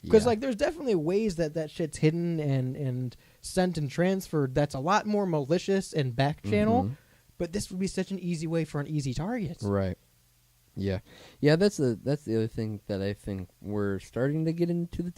Because Yeah. like there's definitely ways that shit's hidden and sent and transferred that's a lot more malicious and back channel. Mhm. But this would be such an easy way for an easy target. Right. Yeah. Yeah, that's the other thing that I think we're starting to get into the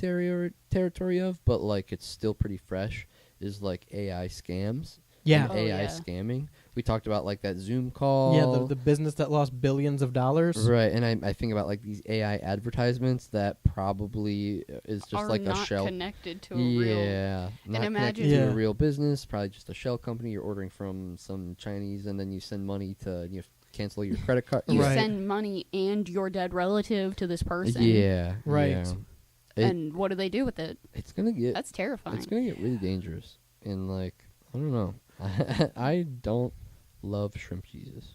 territory of, but like it's still pretty fresh, is like AI scams. Yeah. And Oh, AI yeah. scamming. We talked about like that Zoom call. Yeah, the business that lost billions of dollars. Right, and I think about like these AI advertisements that probably is just Are like not a shell. connected to a real. Yeah, not imagine- connected to Yeah. a real business. Probably just a shell company. You're ordering from some Chinese, and then you send money to cancel your credit card. You Right. send money and your dead relative to this person. Yeah, Right. yeah. And what do they do with it? It's gonna get That's terrifying. it's gonna get really dangerous, and like I don't know. I don't love Shrimp Jesus.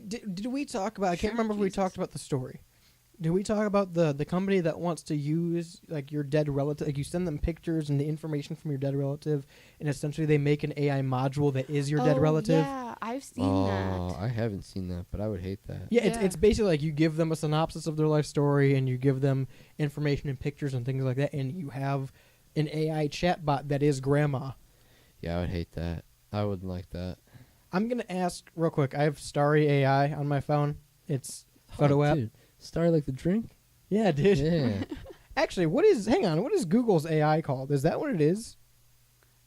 Did we talk about? I can't Shrimp remember if we Jesus. talked about the story. Did we talk about the company that wants to use like your dead relative? Like you send them pictures and the information from your dead relative, and essentially they make an AI module that is your dead Oh, relative. Yeah, I've seen Oh, that. I haven't seen that, but I would hate that. Yeah, Yeah. it's basically like you give them a synopsis of their life story, and you give them information and pictures and things like that, and you have an AI chatbot that is grandma. Yeah, I would hate that. I wouldn't like that. I'm gonna ask real quick. I have Starry AI on my phone. It's photo Oh, app. dude. Star like the drink? Yeah, dude. Yeah. Actually, what is Google's AI called? Is that what it is?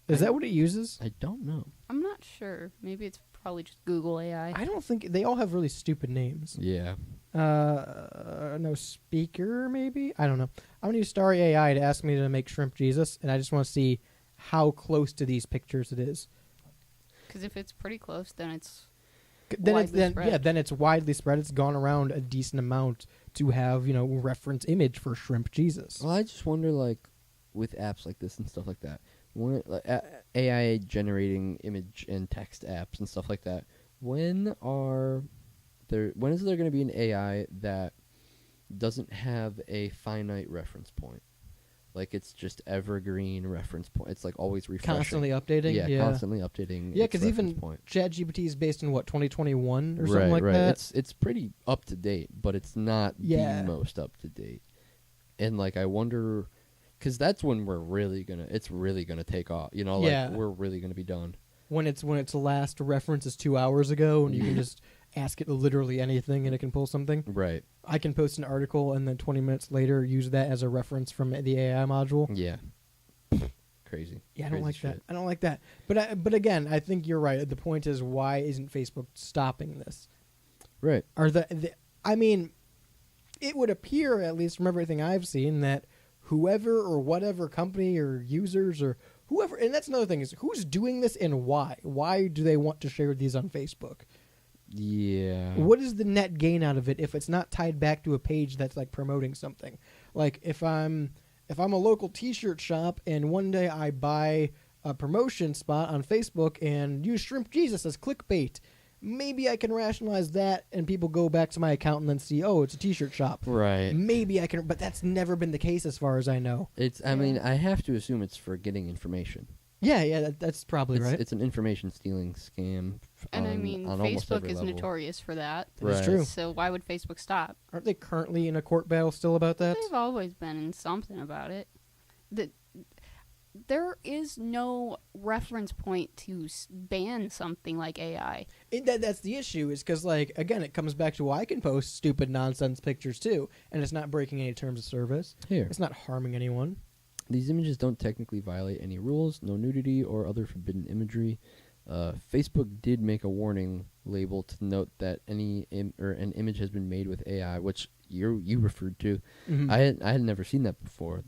Is that what it uses? I don't know. I'm not sure. Maybe it's probably just Google AI. I don't think they all have really stupid names. Yeah. No speaker, maybe? I don't know. I'm gonna use Starry AI to ask me to make Shrimp Jesus, and I just want to see how close to these pictures it is. Because if it's pretty close, then it's Then widely spread. then it's widely spread. It's gone around a decent amount to have reference image for Shrimp Jesus. Well, I just wonder, like, with apps like this and stuff like that, when AI generating image and text apps and stuff like that, when is there going to be an AI that doesn't have a finite reference point? Like, it's just evergreen reference point. It's like always refreshing. Constantly updating. Yeah, constantly updating. Yeah, its because reference even point. ChatGPT is based in 2021 or something like right. that. It's pretty up to date, but it's not Yeah. the most up to date. And like I wonder, because that's when it's really gonna take off. Yeah. We're really gonna be done. When its last reference is 2 hours ago, and you can just ask it literally anything, and it can pull something. Right. I can post an article, and then 20 minutes later use that as a reference from the AI module. Yeah. Crazy. Yeah, I don't Crazy like shit. that. I don't like that. But again, I think you're right. The point is, why isn't Facebook stopping this? Right. Are I mean, it would appear, at least from everything I've seen, that whoever or whatever company or users or whoever, and that's another thing, is who's doing this and why? Why do they want to share these on Facebook? Yeah. What is the net gain out of it if it's not tied back to a page that's like promoting something? Like if I'm a local T-shirt shop and one day I buy a promotion spot on Facebook and use Shrimp Jesus as clickbait, maybe I can rationalize that and people go back to my account and then see, oh, it's a T-shirt shop. Right. Maybe I can, but that's never been the case as far as I know. I mean, I have to assume it's for getting information. Yeah, that's probably It's, right. it's an information stealing scam. and I mean on almost Facebook every is level. notorious for that. That's Right. true. So why would Facebook stop? Aren't they currently in a court battle still about that? They've always been in something about it. There is no reference point to ban something like AI. That's the issue, is because, like, again, it comes back to I can post stupid nonsense pictures too, and it's not breaking any terms of service. Here. It's not harming anyone. These images don't technically violate any rules, no nudity or other forbidden imagery. Facebook did make a warning label to note that an image has been made with AI, which you referred to. Mhm. I had never seen that before.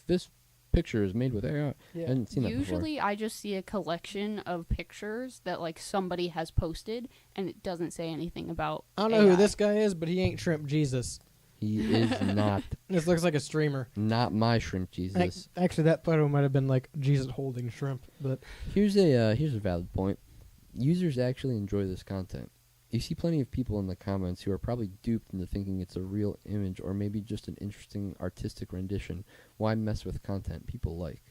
This picture is made with AI. Yeah. I hadn't seen that before. Usually I just see a collection of pictures that like somebody has posted and it doesn't say anything about I don't know who AI. this guy is, but he ain't Shrimp Jesus. He is not This looks like a streamer. my Shrimp Jesus. Actually, that photo might have been like Jesus holding shrimp, but Here's a valid point. users actually enjoy this content. You see plenty of people in the comments who are probably duped into thinking it's a real image or maybe just an interesting artistic rendition. Why mess with content people like?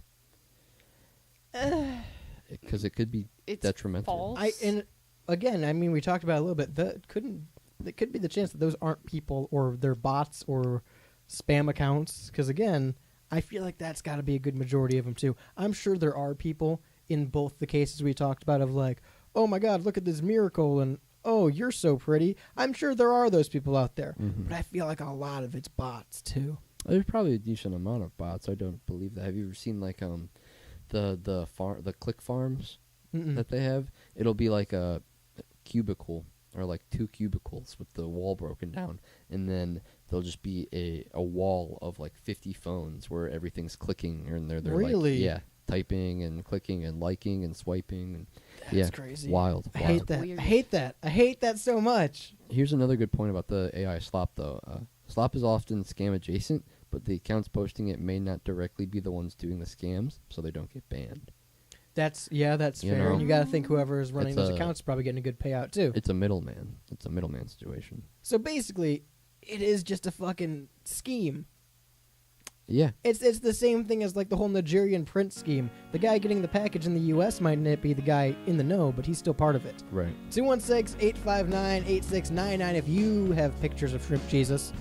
Because it could be It's detrimental. false. And again, I mean, we talked about it a little bit. There could be the chance that those aren't people or they're bots or spam accounts. Because again, I feel like that's got to be a good majority of them too. I'm sure there are people in both the cases we talked about of like, oh my God, look at this miracle, and oh, you're so pretty. I'm sure there are those people out there, Mhm. but I feel like a lot of it's bots too. There's probably a decent amount of bots. I don't believe that. Have you ever seen like the click farms Mm-mm. that they have? It'll be like a cubicle or like 2 cubicles with the wall broken down, and then there'll just be a wall of like 50 phones where everything's clicking, and they're Really? like, yeah, typing and clicking and liking and swiping, and That's crazy. wild. I hate that. Weird. I hate that. I hate that so much. Here's another good point about the AI slop, though. Slop is often scam adjacent, but the accounts posting it may not directly be the ones doing the scams, so they don't get banned. That's You fair. know? And you got to think whoever is running It's those a- accounts is probably getting a good payout too. It's a middleman. It's a middleman situation. So basically, it is just a fucking scheme. Yeah. It's the same thing as like the whole Nigerian print scheme. The guy getting the package in the U.S. might not be the guy in the know, but he's still part of it. Right. 216-859-8699 if you have pictures of Shrimp Jesus.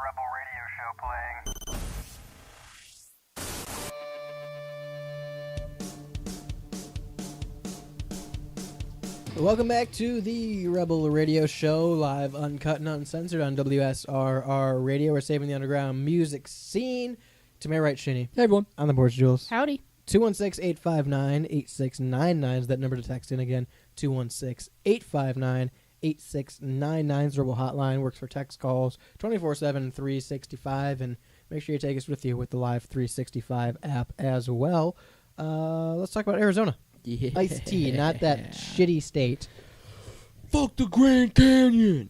Rebel Radio Show playing. Welcome back to the Rebel Radio Show, live, uncut, and uncensored on WSRR Radio. We're saving the underground music scene. To my right, Shinny. Hey, everyone. On the boards, Jules. Howdy. 216-859-8699 is that number to text in again. 216-859-8699 is the Rebel hotline. Works for text calls 24/7, 365. And make sure you take us with you with the Live 365 app as well. Let's talk about Arizona. Yeah. Iced tea, not that shitty state. Fuck the Grand Canyon.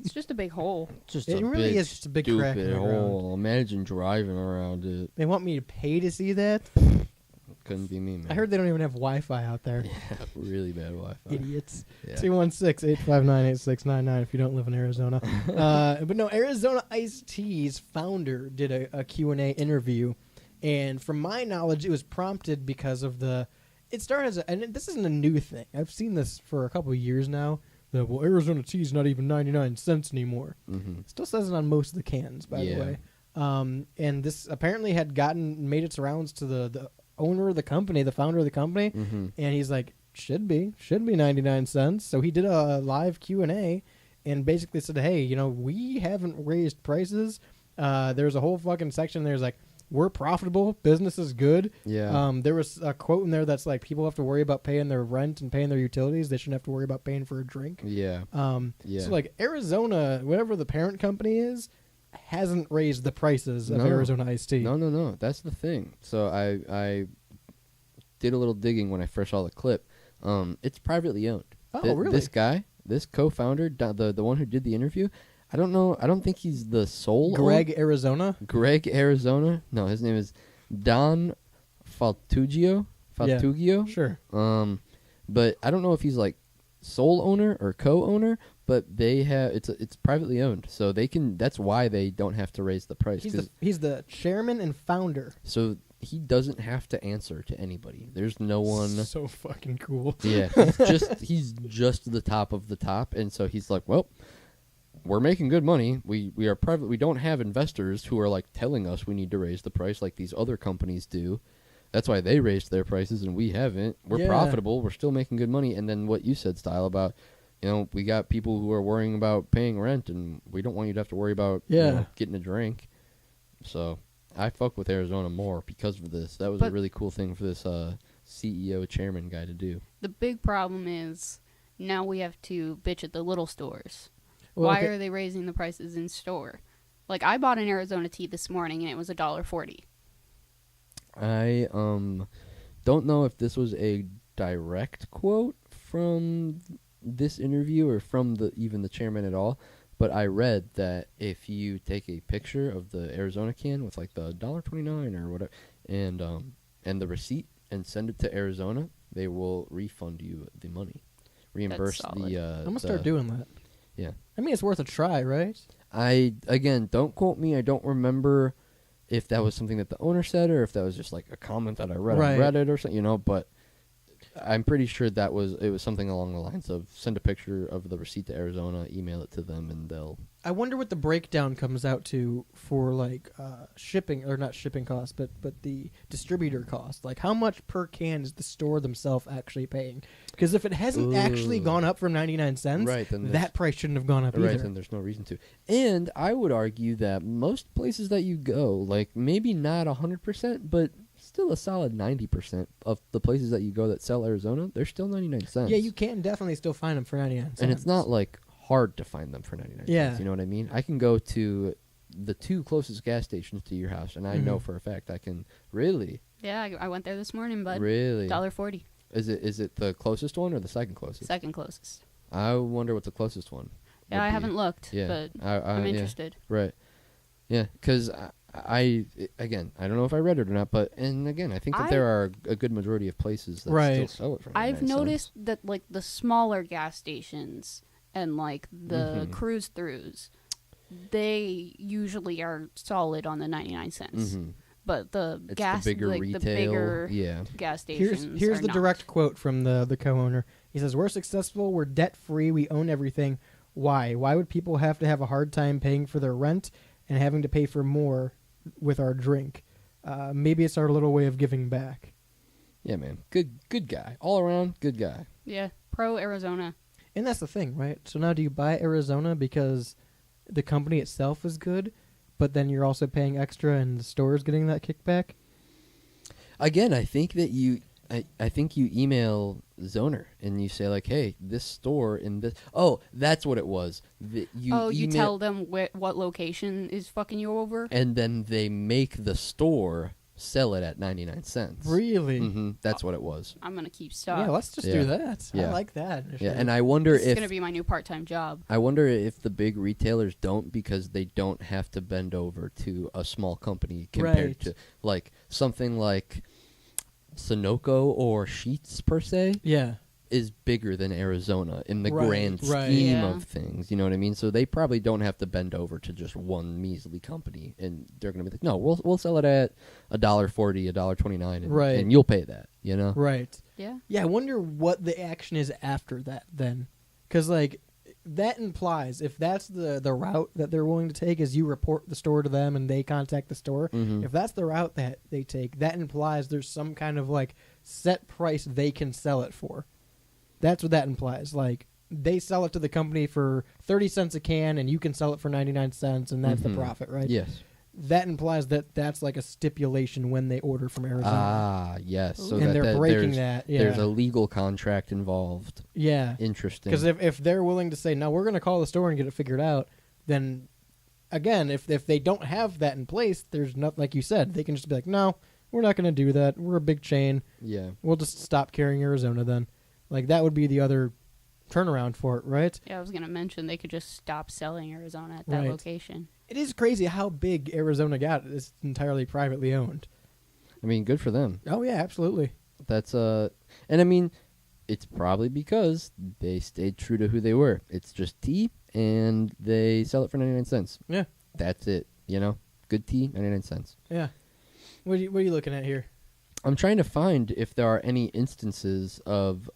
It's just a big hole. Just It a really big, is just a big crack in stupid the ground. hole. Imagine driving around it. They want me to pay to see that? Couldn't be me, man. I heard they don't even have Wi-Fi out there. Yeah, really bad Wi-Fi. Idiots. Yeah. 216-859-8699 if you don't live in Arizona. But no, Arizona Iced Tea's founder did a Q&A interview. And from my knowledge, it was prompted because of it started as and this isn't a new thing. I've seen this for a couple of years now. Arizona tea's not even 99 cents anymore. Mm-hmm. Still says it on most of the cans, by the way. And this apparently had made its rounds to the owner of the company, the founder of the company, Mm-hmm. and he's like, should be 99 cents. So he did a live Q&A and basically said, hey, we haven't raised prices. There's a whole fucking section there's like, we're profitable, business is good. Yeah. There was a quote in there that's like, people have to worry about paying their rent and paying their utilities. They shouldn't have to worry about paying for a drink. Yeah. Yeah. So like Arizona, whatever the parent company is, hasn't raised the prices of No. Arizona iced tea. No. That's the thing. So I did a little digging when I first saw the clip. It's privately owned. Oh, really? This guy, this co-founder, the one who did the interview, I don't know. I don't think he's the sole Greg Arizona? Greg Arizona. No, his name is Don Faltugio. Sure. But I don't know if he's like sole owner or co-owner. But they have it's privately owned, so they can. That's why they don't have to raise the price. He's the chairman and founder. So he doesn't have to answer to anybody. There's no one. So fucking cool. Yeah, he's just the top of the top, and so he's like, well, we're making good money. We are private. We don't have investors who are like telling us we need to raise the price like these other companies do. That's why they raised their prices and we haven't. We're profitable. We're still making good money. And then what you said, Style, about we got people who are worrying about paying rent, and we don't want you to have to worry about getting a drink. So I fuck with Arizona more because of this. That was a really cool thing for this CEO chairman guy to do. The big problem is now we have to bitch at the little stores. Well, Why are they raising the prices in store? Like, I bought an Arizona tea this morning, and it was $1.40. I don't know if this was a direct quote from this interview or from even the chairman at all, but I read that if you take a picture of the Arizona can with like the $1.29 or whatever and the receipt and send it to Arizona, they will refund you the money, reimburse That's the. solid. I'm gonna start doing that. Yeah, I mean, it's worth a try, right? Again, don't quote me. I don't remember if that was something that the owner said or if that was just like a comment that I read on Reddit or something, but I'm pretty sure it was something along the lines of send a picture of the receipt to Arizona, email it to them, and they'll. I wonder what the breakdown comes out to for like shipping, or not shipping costs, but the distributor cost. Like, how much per can is the store themselves actually paying? Because if it hasn't actually gone up from 99 cents, then that price shouldn't have gone up either. Right, then there's no reason to. And I would argue that most places that you go, like maybe not 100%, but still a solid 90% of the places that you go that sell Arizona, they're still 99 cents. Yeah, you can definitely still find them for 99 cents. And it's not like hard to find them for 99 cents. You know what I mean? I can go to the two closest gas stations to your house, and I know for a fact I can really. Yeah, I went there this morning, bud. Really? $1.40. Is it the closest one or the second closest? Second closest. I wonder what the closest one. Yeah, I haven't looked, but I'm interested. Right. Yeah, because I don't know if I read it or not, but again, I think that there are a good majority of places that still sell it for 99 I've noticed that like the smaller gas stations and like the cruise throughs, they usually are solid on the 99 cents. But the gas, the bigger like retail, the bigger gas stations. Here's are the not. direct quote from the co-owner. He says, "We're successful. We're debt free. We own everything. why? Why would people have to have a hard time paying for their rent and having to pay for more with our drink? Maybe it's our little way of giving back. Yeah, man. Good guy. All around, good guy. Yeah, pro Arizona. And that's the thing, right? So now do you buy Arizona because the company itself is good, but then you're also paying extra and the store is getting that kickback? Again, I think that I think you email Zoner and you say like, "Hey, this store in this." Oh, that's what it was. You tell them what location is fucking you over. and then they make the store sell it at 99 cents. Really? Mm-hmm. That's what it was. I'm gonna keep stock. Yeah, let's just Yeah. do that. I Yeah. like that. Yeah, and I wonder This is if gonna be my new part-time job. I wonder if the big retailers don't because they don't have to bend over to a small company compared Right. to like something like Sunoco or Sheetz per se Yeah. is bigger than Arizona in the Right, grand right. scheme Yeah. of things. You know what I mean? So they probably don't have to bend over to just one measly company, and they're going to be like, "No, we'll sell it at $1.40, $1.29, and, Right. and you'll pay that." You know? Right. Yeah. Yeah, I wonder what the action is after that then. Because, like, that implies if that's the route that they're willing to take is you report the store to them and they contact the store. Mhm. If that's the route that they take, that implies there's some kind of, like, set price they can sell it for. That's what that implies. Like, they sell it to the company for 30 cents a can and you can sell it for 99 cents and that's Mhm. the profit, right? Yes. That implies that that's like a stipulation when they order from Arizona. Ah, yes. So and that, they're that breaking there's, that. Yeah. There's a legal contract involved. yeah. Interesting. Because if they're willing to say, no, we're going to call the store and get it figured out, then, again, if they don't have that in place, there's not, like you said, they can just be like, no, we're not going to do that. We're a big chain. Yeah. We'll just stop carrying Arizona then. Like, that would be the other turnaround for it, right? Yeah, I was gonna mention they could just stop selling Arizona at that Right. location. It is crazy how big Arizona got. It's entirely privately owned. I mean, good for them. Oh, yeah, absolutely. That's and I mean, it's probably because they stayed true to who they were. It's just tea, and they sell it for 99 cents. Yeah. That's it. You know, good tea, 99 cents. Yeah. What are you looking at here? I'm trying to find if there are any instances of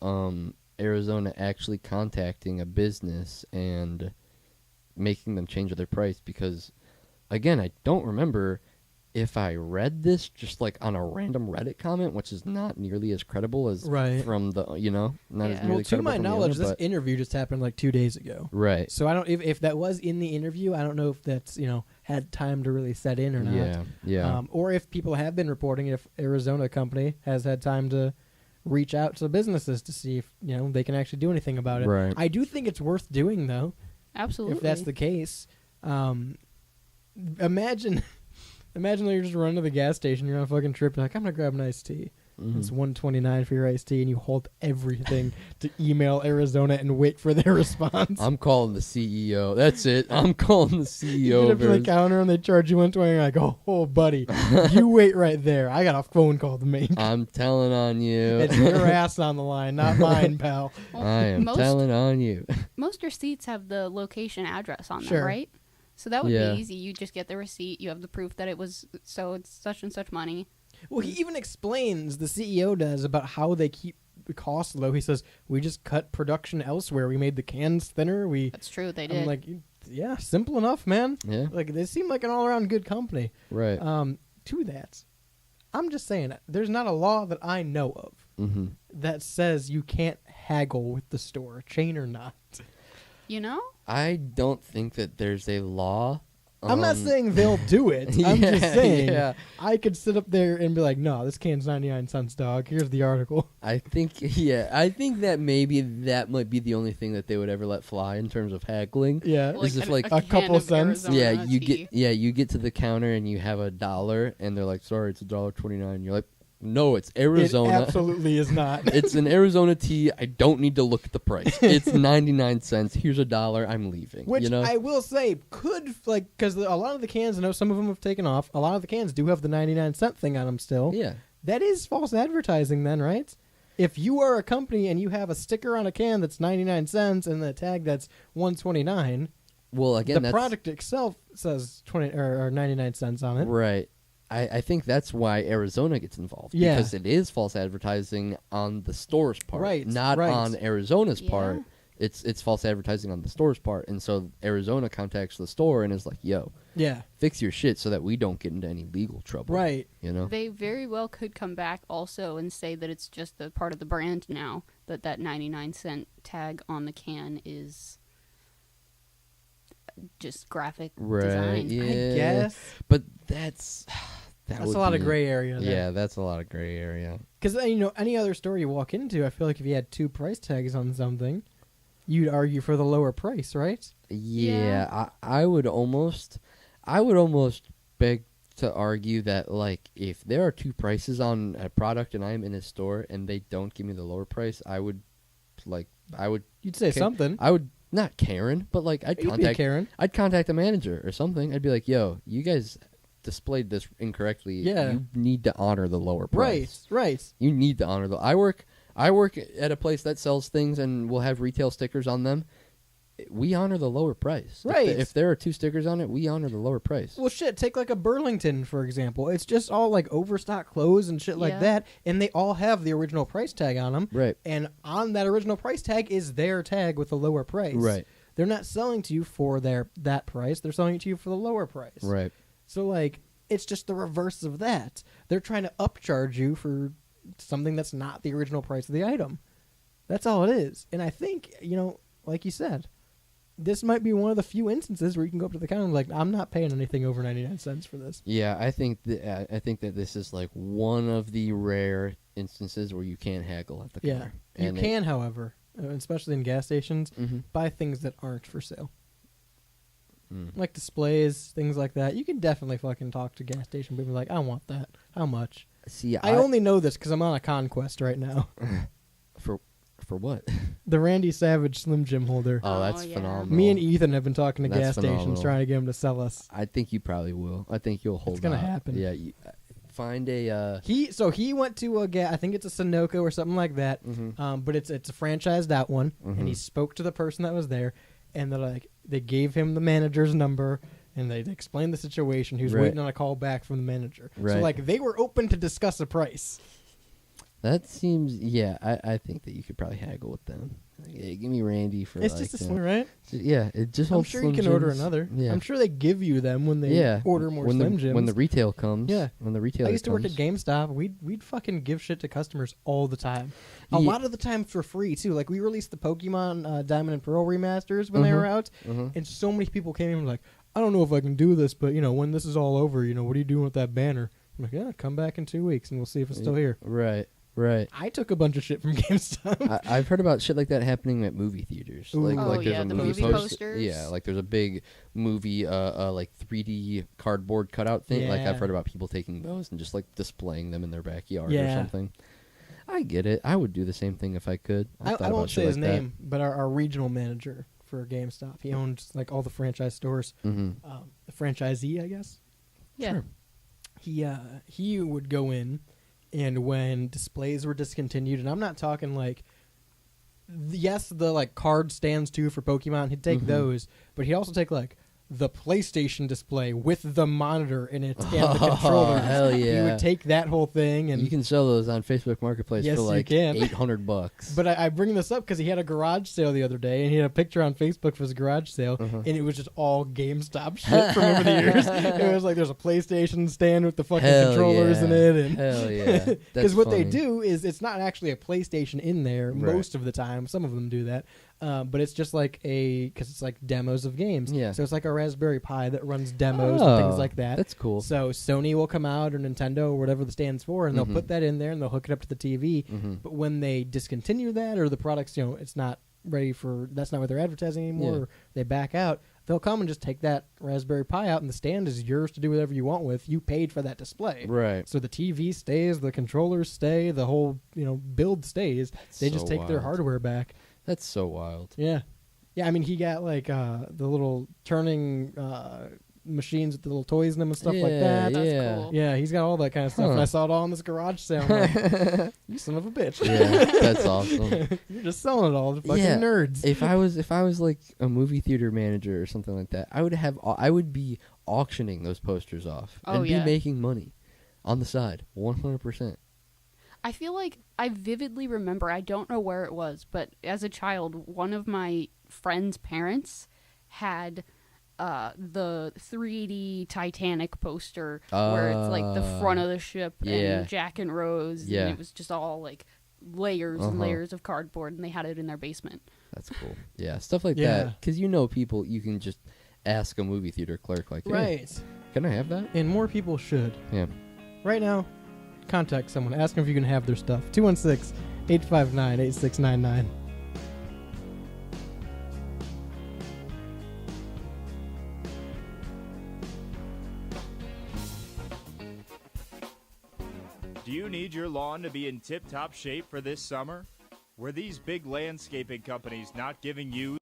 Arizona actually contacting a business and making them change their price because, again, I don't remember if I read this just like on a random Reddit comment, which is not nearly as credible as Right. from the, not as Yeah. nearly Well, to credible my from the knowledge, other, this but- interview just happened like 2 days ago. right. So I don't if that was in the interview, I don't know if that's had time to really set in or not. Yeah, yeah. Or if people have been reporting, if Arizona company has had time to reach out to businesses to see if they can actually do anything about it. Right. I do think it's worth doing though. Absolutely. If that's the case, imagine that you're just running to the gas station, you're on a fucking trip, you're like, I'm gonna grab an iced tea. Mhm. It's $1.29 for your iced tea, and you hold everything to email Arizona and wait for their response. I'm calling the CEO. That's it. I'm calling the You CEO. get up of to the Arizona. counter and they charge you $1.20. You're like, oh, buddy, you wait right there. I got a phone call to make. I'm telling on you. It's your ass on the line, not mine, pal. Well, I am most, telling on you. most receipts have the location address on Sure. them, right? So that would Yeah. be easy. You just get the receipt. You have the proof that it's such and such money. Well, he even explains, the CEO does, about how they keep the costs low. He says, we just cut production elsewhere. We made the cans thinner. That's true. They did. I'm like, yeah, simple enough, man. Yeah. Like, they seem like an all-around good company. Right. To that, I'm just saying, there's not a law that I know of Mm-hmm. that says you can't haggle with the store, chain or not. you know? I don't think that there's a law. I'm not saying they'll do it. I'm Yeah, just saying yeah. I could sit up there and be like, no, this can's 99 cents, dog. Here's the article. I think that maybe that might be the only thing that they would ever let fly in terms of haggling. Yeah. Is if, like, a can couple of cents? Arizona You tea. get to the counter and you have $1 and they're like, sorry, it's $1.29. You're like, no, it's Arizona. It absolutely is not. It's an Arizona tea. I don't need to look at the price. It's 99 cents. Here's $1. I'm leaving. Which you know? I will say could, because a lot of the cans, I know some of them have taken off. A lot of the cans do have the 99-cent thing on them still. yeah. That is false advertising then, right? If you are a company and you have a sticker on a can that's 99 cents and the tag that's $1.29, Well, again, the product itself says 20 or 99 cents on it. right. I think that's why Arizona gets involved. Yeah. Because it is false advertising on the store's part. Right, Not right. on Arizona's Yeah. part. It's false advertising on the store's part, and so Arizona contacts the store and is like, "Yo, Yeah. fix your shit so that we don't get into any legal trouble." Right. You know. They very well could come back also and say that it's just a part of the brand now, that 99-cent tag on the can is just graphic Right. design. Yeah. I guess. But that's That's a lot of gray area there. Yeah, that's a lot of gray area. Because, any other store you walk into, I feel like if you had 2 price tags on something, you'd argue for the lower price, right? Yeah, I would almost beg to argue that, like, if there are 2 prices on a product and I'm in a store and they don't give me the lower price, I would You'd say Ca- something. I would not Karen, but like You'd be a Karen. I'd contact the manager or something. I'd be like, "Yo, you guys displayed this incorrectly. Yeah. You need to honor the lower Right, price. right. You need to honor the. I work at a place that sells things and will have retail stickers on them. We honor the lower price. Right. If there are 2 stickers on it, we honor the lower price. Well, shit, take like a Burlington, for example. It's just all like overstock clothes and shit like Yeah. that, and they all have the original price tag on them. Right. And on that original price tag is their tag with the lower price. Right. They're not selling to you for that price. They're selling it to you for the lower price. Right. So, like, it's just the reverse of that. They're trying to upcharge you for something that's not the original price of the item. That's all it is. And I think, like you said, this might be one of the few instances where you can go up to the counter and be like, I'm not paying anything over 99 cents for this. Yeah, I think that this is like one of the rare instances where you can't haggle at the Yeah. counter. You And can, however, especially in gas stations, Mhm. buy things that aren't for sale. Mm. Like displays, things like that. You can definitely fucking talk to gas station people like, I want that. How much? See, I only know this because I'm on a conquest right now. for what? The Randy Savage Slim Jim holder. Oh, that's yeah. phenomenal. Me and Ethan have been talking to That's gas stations phenomenal. trying to get them to sell us. I think you probably will. I think you'll hold. It's gonna out. happen. Yeah. Find a. He went to I think it's a Sunoco or something like that. Mhm. But it's a franchised out one, and he Mhm. spoke to the person that was there, and they gave him the manager's number, and they explained the situation. He was Right. waiting on a call back from the manager. So Right. they were open to discuss a price. That seems. Yeah, I think that you could probably haggle with them. Like, hey, give me Randy for. It's like, just a Slim, right? Yeah, it just. I'm holds sure Slim you can order Jims. another. Yeah. I'm sure they give you them when they order more when Slim the, Jims. when the retail comes. Yeah. When the retail. I used to work at comes. GameStop. We'd fucking give shit to customers all the time. A Yeah. lot of the time for free too. Like we released the Pokemon Diamond and Pearl remasters when they Mhm. were out, Mhm. and so many people came in and were like, I don't know if I can do this, but when this is all over, what are you doing with that banner? I'm like, yeah, come back in 2 weeks and we'll see if it's still here. Right. Right. I took a bunch of shit from GameStop. I've heard about shit like that happening at movie theaters. Ooh. Like, Oh, like there's yeah, a the movie movie posters. Yeah, like there's a big movie, like 3D cardboard cutout thing. Like Yeah. I've heard about people taking those and just like displaying them in their backyard Yeah. or something. I get it. I would do the same thing if I could. I've thought I about won't shit say his like that. name, but our regional manager for GameStop, he owned like all the franchise stores. Mhm. The franchisee, I guess. Yeah. Sure. He would go in, and when displays were discontinued, and I'm not talking like, yes, the like card stands too for Pokemon, he'd take Mhm. those, but he'd also take like the PlayStation display with the monitor in it and the Oh, controllers. hell He yeah. would take that whole thing, and You can sell those on Facebook Marketplace Yes, for you like can. $800. But I bring this up because he had a garage sale the other day, and he had a picture on Facebook for his garage sale, Uh-huh. and it was just all GameStop shit from over the years. It was like there's a PlayStation stand with the fucking Hell controllers yeah. in it, and Hell yeah. because That's what they funny. do is it's not actually a PlayStation in there Right. most of the time. Some of them do that, but it's just like because it's like demos of games. Yeah. So it's like a Raspberry Pi that runs demos and things Oh, like that. That's cool. So Sony will come out or Nintendo or whatever the stands for, and Mhm. they'll put that in there and they'll hook it up to the TV. Mhm. But when they discontinue that or the products, it's not ready for, that's not what they're advertising anymore, Yeah. or they back out, they'll come and just take that Raspberry Pi out, and the stand is yours to do whatever you want with. You paid for that display. Right. So the TV stays, the controllers stay, the whole, build stays. They just so take their wild. hardware back. That's so wild. Yeah. Yeah, I mean, he got like the little turning machines with the little toys in them and stuff like that. That's yeah. cool. Yeah, he's got all that kind of stuff, Huh. and I saw it all in this garage sale. I'm like, you son of a bitch! Yeah, that's awesome. You're just selling it all to fucking Yeah. nerds. If I was like a movie theater manager or something like that, I would be auctioning those posters off Oh, and yeah. be making money on the side, 100%. I feel like I vividly remember, I don't know where it was, but as a child, one of my friend's parents had the 3D Titanic poster where it's like the front of the ship and Jack and Rose, and it was just all like layers and layers of cardboard, and they had it in their basement. That's cool. Yeah, stuff like Yeah. that. Because people, you can just ask a movie theater clerk, like, hey, Right. can I have that? And more people should. Yeah. Right now, contact someone. Ask them if you can have their stuff. 216-859-8699. Do you need your lawn to be in tip-top shape for this summer? Were these big landscaping companies not giving you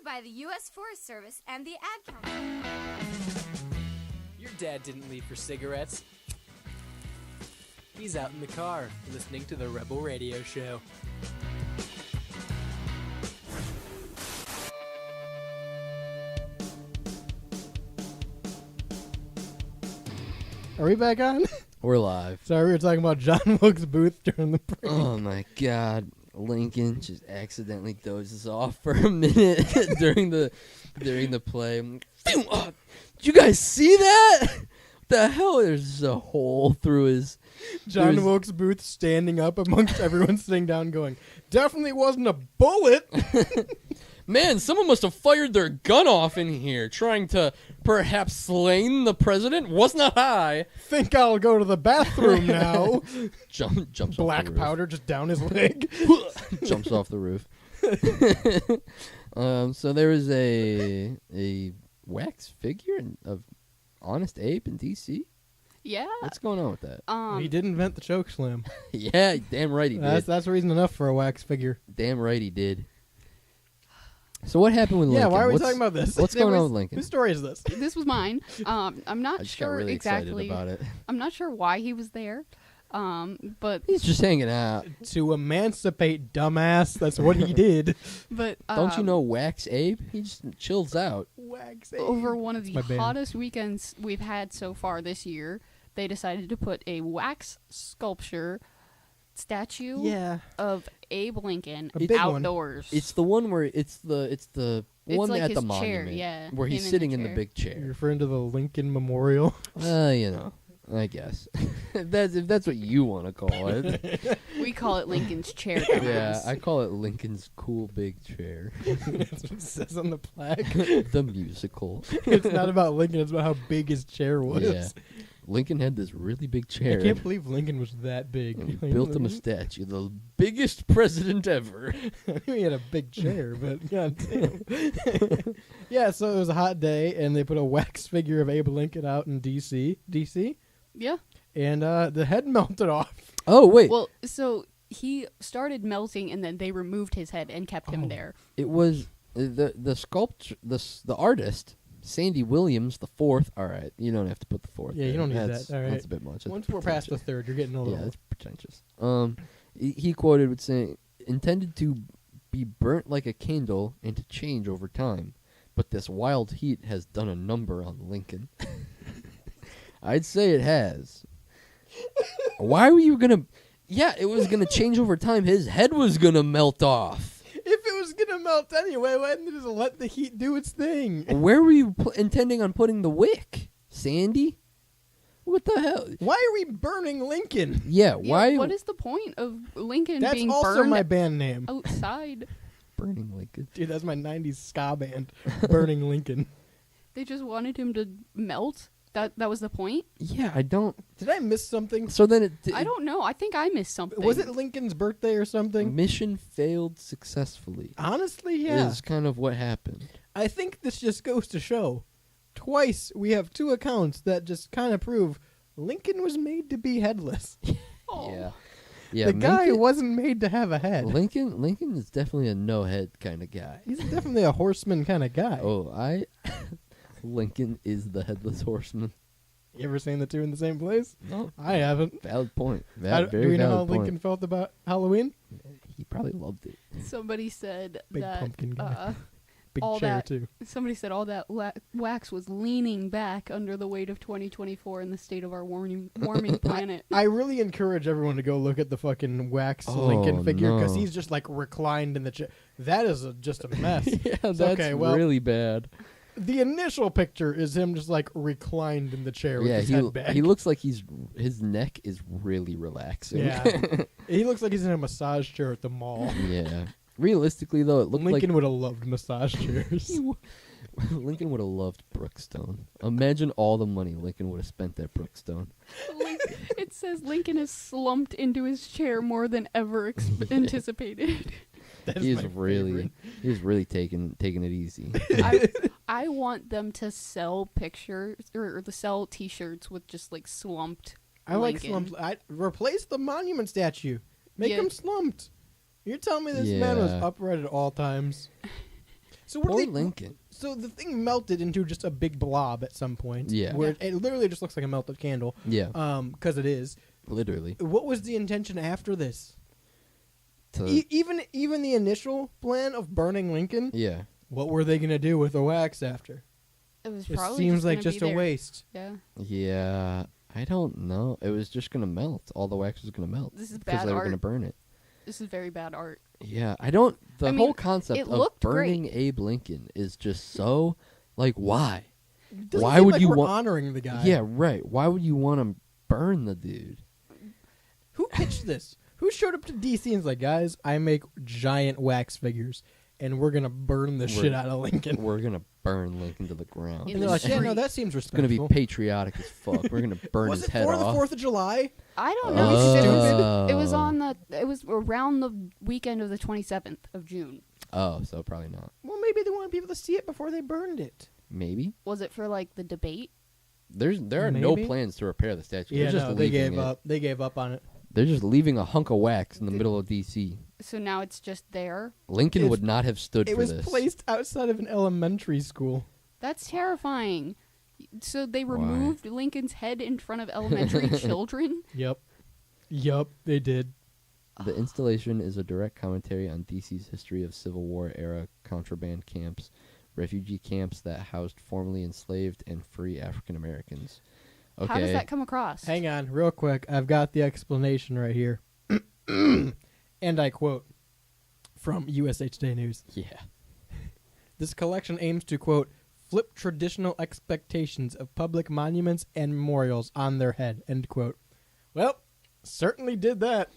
by the U.S. Forest Service and the Ad Council. Your dad didn't leave for cigarettes. He's out in the car, listening to the Rebel Radio Show. Are we back on? We're live. Sorry, we were talking about John Wilkes Booth during the break. Oh my God, Lincoln just accidentally dozes off for a minute during the play. Did you guys see that? The hell? There's a hole through his. John Wilkes Booth standing up amongst everyone sitting down, going, "Definitely wasn't a bullet." Man, someone must have fired their gun off in here, trying to perhaps slain the president. Was not I. Think I'll go to the bathroom now. Jumps Black off the roof. powder just down his leg. Jumps off the roof. So there was a wax figure of Honest Abe in D.C. Yeah. What's going on with that? He did invent the choke slam. Yeah, damn right he did. That's reason enough for a wax figure. Damn right he did. So what happened with Yeah, Lincoln? why are we talking about this? What's going on with Lincoln? Whose story is this? This was mine. I'm I not just sure got really exactly excited about it. I'm not sure why he was there. But He's just hanging out. To emancipate, dumbass. That's what he did. but Don't you know Wax Abe? He just chills out. Wax over one of the my band. hottest weekends we've had so far this year, they decided to put a wax sculpture statue Yeah. of Abe Lincoln A big one. outdoors. It's the one where it's the one like at his the chair, monument, yeah, where he's him in the sitting in the chair. big You're chair. referring to the Lincoln Memorial. You know, I guess if that's what you want to call it. We call it Lincoln's chair. Yeah, dumbass. I call it Lincoln's cool big chair. That's what it says on the plaque. The musical. It's not about Lincoln. It's about how big his chair was. Yeah. Lincoln had this really big I chair. can't believe Lincoln was that big. and he built him a statue, the biggest president ever. I knew he had a big chair, but goddamn. Yeah, so it was a hot day, and they put a wax figure of Abe Lincoln out in D.C. Yeah. And the head melted off. Oh wait, Well, so he started melting, and then they removed his head and kept Oh. him there. it was the sculptor, the artist, Sandy Williams the fourth. All right, you don't have to put the fourth. Yeah, you there. don't need That's- that. All right. That's a bit much. That's Once we're past the pretentious. third, you're getting a Yeah, little. that's pretentious. He quoted with saying, "Intended to be burnt like a candle and to change over time, but this wild heat has done a number on Lincoln." I'd say it has. Why were you gonna? Yeah, it was gonna change over time. His head was gonna melt off. If it was gonna melt anyway, why didn't they just let the heat do its thing? Where were you intending on putting the wick, Sandy? What the hell? Why are we burning Lincoln? Yeah, Yeah, why what is the point of Lincoln That's being also burned my band name. outside? burning Lincoln? Dude, that's my 90s ska band, Burning Lincoln. They just wanted him to melt. That was the point. Yeah, I don't. Did I miss something? So then I don't know. I think I missed something. Was it Lincoln's birthday or something? Mission failed successfully. Honestly, yeah. Is kind of what happened. I think this just goes to show. Twice we have two accounts that just kind of prove Lincoln was made to be headless. Oh. Yeah, yeah. The guy Lincoln, wasn't made to have a head. Lincoln is definitely a no head kind of guy. He's definitely a horseman kind of guy. Oh, Lincoln is the headless horseman. You ever seen the two in the same place? No, I haven't. valid point. Do Very we know how valid point. Lincoln felt about Halloween? He probably loved it. Somebody said Big that. pumpkin guy. Big all chair, that- too. Somebody said all that wax was leaning back under the weight of 2024 and the state of our warming planet. I really encourage everyone to go look at the fucking wax Oh, Lincoln figure because no. he's just like reclined in the chair. That is just a mess. Yeah, that's okay, well, really bad. The initial picture is him just like reclined in the chair with Yeah, his head back. he looks like his neck is really relaxing. Yeah. He looks like he's in a massage chair at the mall. Yeah. Realistically, though, it looked Lincoln would have loved massage chairs. Lincoln would have loved Brookstone. Imagine all the money Lincoln would have spent at Brookstone. It says Lincoln has slumped into his chair more than ever anticipated. That's He's my really taking it easy. I want them to sell pictures or to sell T-shirts with just like slumped. I like Lincoln. slumped. I replace the monument statue. Make Yeah. him slumped. You're telling me this man was Yeah. upright at all times. So what Poor do they, Lincoln. So the thing melted into just a big blob at some point. Yeah. Where it literally just looks like a melted candle. Yeah, Because it is. literally. What was the intention after this? To- Even the initial plan of burning Lincoln. yeah. What were they gonna do with the wax after? It was It probably seems like gonna just be a there. waste. Yeah, Yeah. I don't know. It was just gonna melt. All the wax was gonna melt. This is because bad they were art. gonna burn it. this is very bad art. Yeah, I don't. The I mean, whole concept it of looked burning Abe Lincoln is just so like why? Doesn't Why seem would like you we're want? honoring the guy? Yeah, right. Why would you want to burn the dude? Who pitched this? Who showed up to DC and was like, guys, I make giant wax figures, and we're gonna burn the shit out of Lincoln. We're gonna burn Lincoln to the ground. In And the they're like, yeah, no, street. that seems It's gonna respectful. be patriotic as fuck. We're gonna burn Was his it head for the off. 4th of July? I don't know. Oh. It was on the. It was around the weekend of the 27th of June. Oh, so probably not. Well, maybe they wanted people to see it before they burned it. Maybe Was it for like the debate? there are no Maybe. plans to repair the statue. Yeah, They're just no, they leaving gave it. up. They gave up on it. They're just leaving a hunk of wax in the middle of DC. So now it's just there. Lincoln It's- would not have stood It for was this. placed outside of an elementary school. That's terrifying. So they Why? removed Lincoln's head in front of elementary children. Yep. Yup, they did. The installation is a direct commentary on DC's history of Civil War era contraband camps, refugee camps that housed formerly enslaved and free African Americans. Okay. How does that come across? Hang on, real quick. I've got the explanation right here. And I quote from USA Today News. Yeah. This collection aims to, quote, flip traditional expectations of public monuments and memorials on their head, end quote. Well, certainly did that.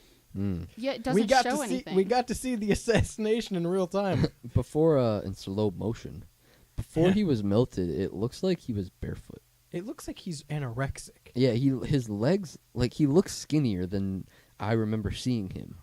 Yeah, it doesn't show anything. We got to see the assassination in real time. Before, in slow motion, before he was melted, it looks like he was barefoot. It looks like he's anorexic. Yeah, his legs, like, he looks skinnier than I remember seeing him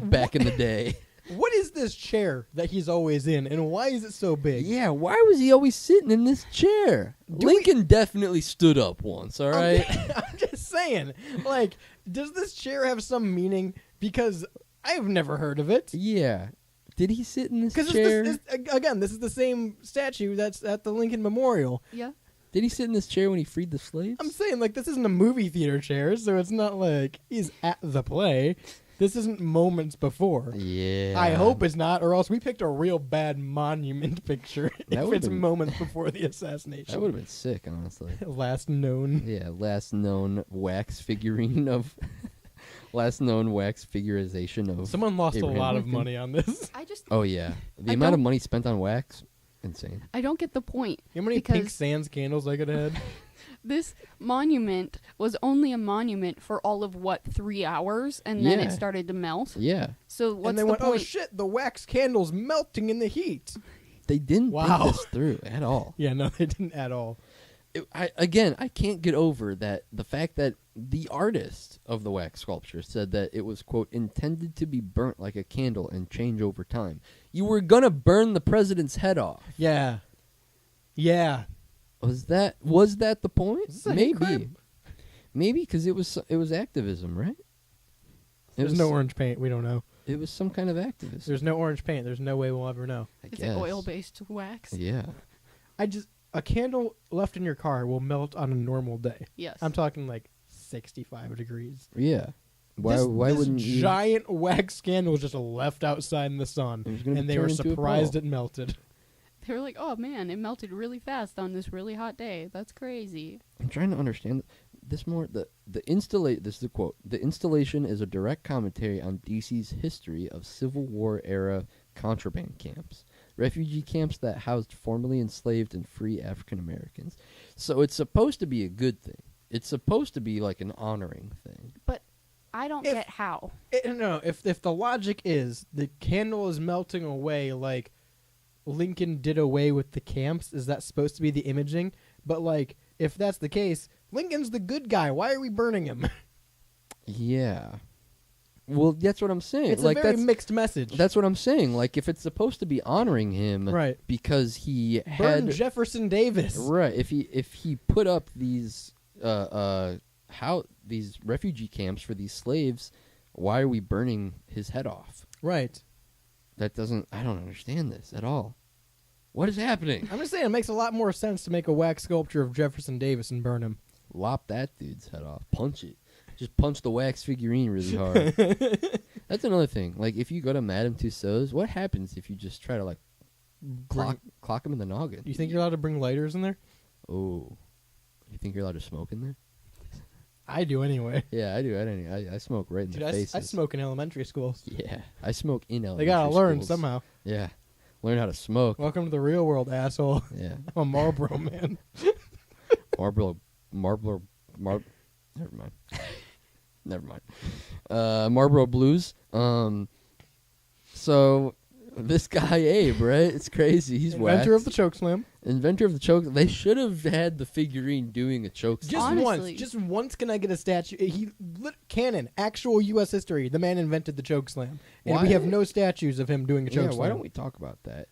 back in the day. What is this chair that he's always in, and why is it so big? Yeah, why was he always sitting in this chair? Lincoln definitely stood up once, all right? I'm just saying, like, does this chair have some meaning? Because I've never heard of it. Yeah. Did he sit in this chair? Again, this is the same statue that's at the Lincoln Memorial. Yeah. Did he sit in this chair when he freed the slaves? I'm saying, like, this isn't a movie theater chair, so it's not like he's at the play. This isn't moments before. Yeah. I hope it's not, or else we picked a real bad monument picture if it's moments before the assassination. That would have been sick, honestly. Last known. Yeah, last known wax figurine of... last known wax figurization of... Someone lost Abraham a lot Lincoln. of money on this. Oh, yeah. The amount of money spent on wax, insane. I don't get the point. You know how many Pink Sands candles I could have had? This monument was only a monument for all of, 3 hours, and then it started to melt? Yeah. So what's and they the went, point? oh shit, the wax candle's melting in the heat. They didn't think this through at all. Yeah, no, they didn't at all. I can't get over the fact that the artist of the wax sculpture said that it was, quote, intended to be burnt like a candle and change over time. You were going to burn the president's head off. Yeah. Yeah. Was that the point? Maybe. Maybe because it was activism, right? There's no orange paint. We don't know. It was some kind of activism. There's no orange paint. There's no way we'll ever know. Is it oil-based wax? Yeah. A candle left in your car will melt on a normal day. Yes. I'm talking like 65 degrees. Yeah. Why this wouldn't you? Giant wax candle was just left outside in the sun, and they were surprised it melted. They were like, oh man, it melted really fast on this really hot day. That's crazy. I'm trying to understand this more. This is the quote. The installation is a direct commentary on DC's history of Civil War era contraband camps, refugee camps that housed formerly enslaved and free African Americans. So it's supposed to be a good thing. It's supposed to be like an honoring thing. But I don't get how. No, if the logic is the candle is melting away like Lincoln did away with the camps, is that supposed to be the imaging? But like, if that's the case, Lincoln's the good guy. Why are we burning him? Yeah. Well, that's what I'm saying. It's like, a very mixed message. That's what I'm saying. Like, if it's supposed to be honoring him, right? Because he Burn had Jefferson Davis, right? If he put up these these refugee camps for these slaves, why are we burning his head off? Right. I don't understand this at all. What is happening? I'm just saying it makes a lot more sense to make a wax sculpture of Jefferson Davis and burn him. Lop that dude's head off. Punch it. Just punch the wax figurine really hard. That's another thing. Like, if you go to Madame Tussauds, what happens if you just try to, like, clock him in the noggin? You think you're allowed to bring lighters in there? Oh. You think you're allowed to smoke in there? I do anyway. Yeah, I do. I smoke right in the faces. I smoke in elementary schools. Yeah, I smoke in elementary They gotta learn schools. somehow. Yeah, learn how to smoke. Welcome to the real world, asshole. Yeah. I'm a Marlboro man. Never mind. Marlboro Blues. So this guy Abe, right? It's crazy. He's Inventor wax. of the chokeslam. Inventor of the choke. They should have had the figurine doing a choke slam. Just once can I get a statue? Canon, actual U.S. history. The man invented the chokeslam. And we have no statues of him doing a chokeslam. Yeah, why don't we talk about that?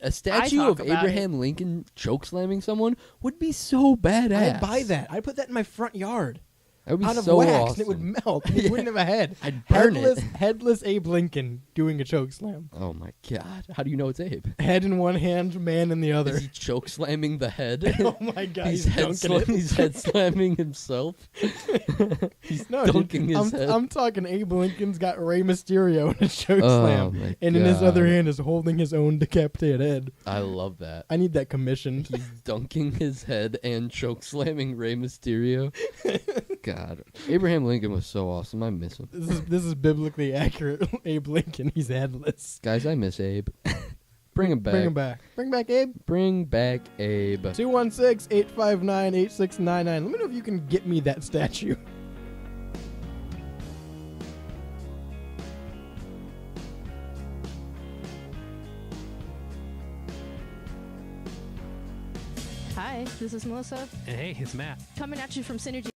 A statue of Abraham Lincoln chokeslamming someone would be so badass. I'd buy that. I'd put that in my front yard. That would be out of so wax, awesome. and it would melt. And he wouldn't have a head. I'd burn it. Headless Abe Lincoln doing a choke slam. Oh my god! How do you know it's Abe? Head in one hand, man in the other. Is he choke slamming the head? Oh my god, he's he's head slamming himself. He's dunking his head. I'm talking Abe Lincoln's got Rey Mysterio in a choke Oh slam, my and in his other God. hand is holding his own decapitated head. I love that. I need that commissioned. He's dunking his head and choke slamming Rey Mysterio. God, Abraham Lincoln was so awesome. I miss him. This is biblically accurate. Abe Lincoln, he's headless. Guys, I miss Abe. Bring him back. Bring him back. Bring back Abe. Bring back Abe. 216-859-8699. Let me know if you can get me that statue. Hi, this is Melissa. And hey, it's Matt. Coming at you from Synergy.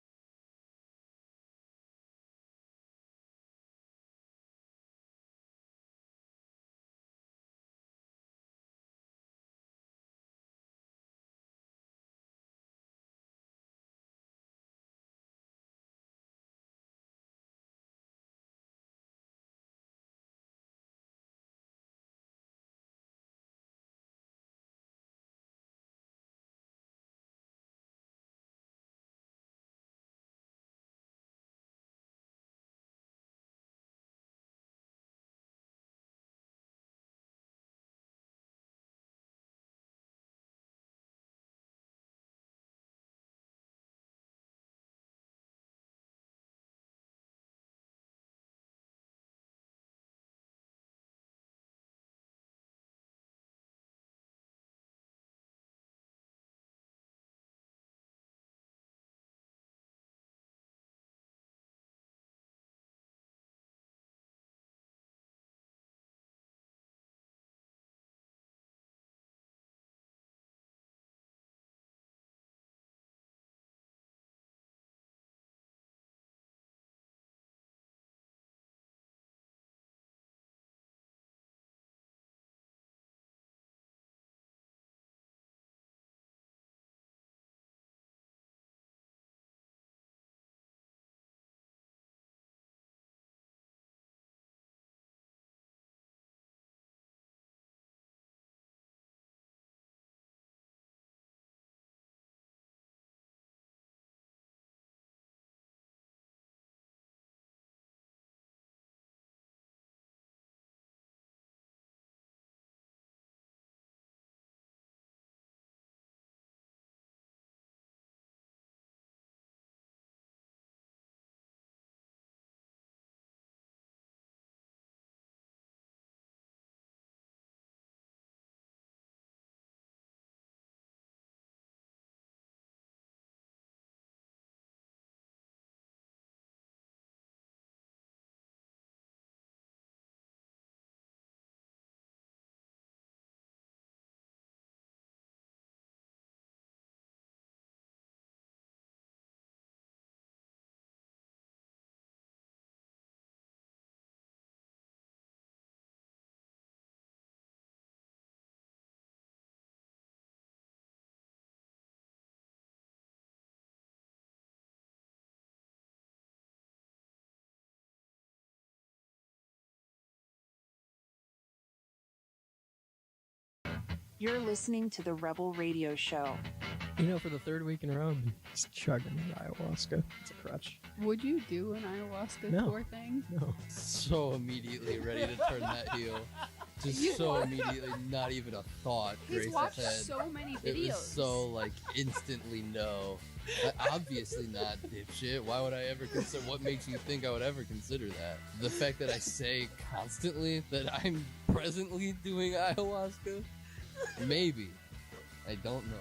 You're listening to the Rebel Radio Show. You know, for the third week in a row, he's chugging his ayahuasca. It's a crutch. Would you do an ayahuasca No. tour thing? No. So immediately ready to turn that heel. Just You so are. immediately, not even a thought. He's Grace's watched head. so many It videos. was so like instantly no. Obviously not, dipshit. Why would I ever consider? What makes you think I would ever consider that? The fact that I say constantly that I'm presently doing ayahuasca? Maybe. I don't know.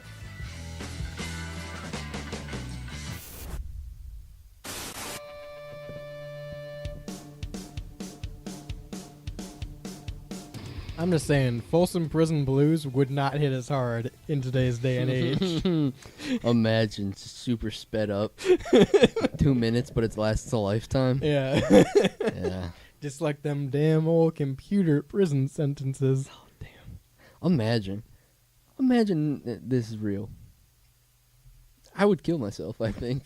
I'm just saying, Folsom Prison Blues would not hit as hard in today's day and age. Imagine super sped up 2 minutes, but it lasts a lifetime. Yeah. Yeah. Just like them damn old computer prison sentences. Oh, damn. Imagine this is real. I would kill myself, I think.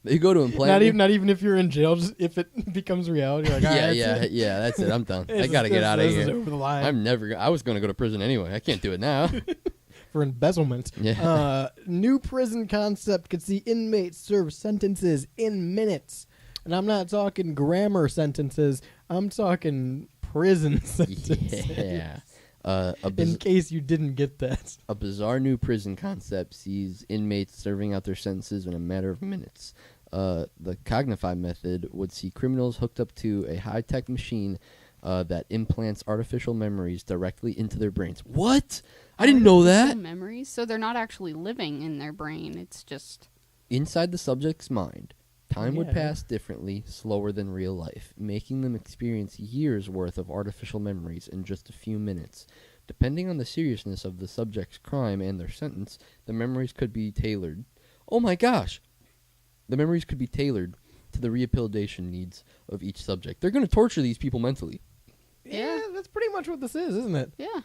They go to implant. Not even if you're in jail. Just if it becomes reality. You're like, yeah. That's it. I'm done. I This gotta is- get out of this is here. over the line. I'm never. I was gonna go to prison anyway. I can't do it now. For embezzlement. Yeah. New prison concept could see inmates serve sentences in minutes. And I'm not talking grammar sentences. I'm talking prison sentences. Yeah. In case you didn't get that. A bizarre new prison concept sees inmates serving out their sentences in a matter of minutes. The Cognify method would see criminals hooked up to a high-tech machine that implants artificial memories directly into their brains. What? I didn't know that. Artificial memories, so they're not actually living in their brain. It's just Inside the subject's mind, time would Yeah. pass differently, slower than real life, making them experience years' worth of artificial memories in just a few minutes. Depending on the seriousness of the subject's crime and their sentence, the memories could be tailored. Oh my gosh! The memories could be tailored to the rehabilitation needs of each subject. They're going to torture these people mentally. Yeah, that's pretty much what this is, isn't it? yeah.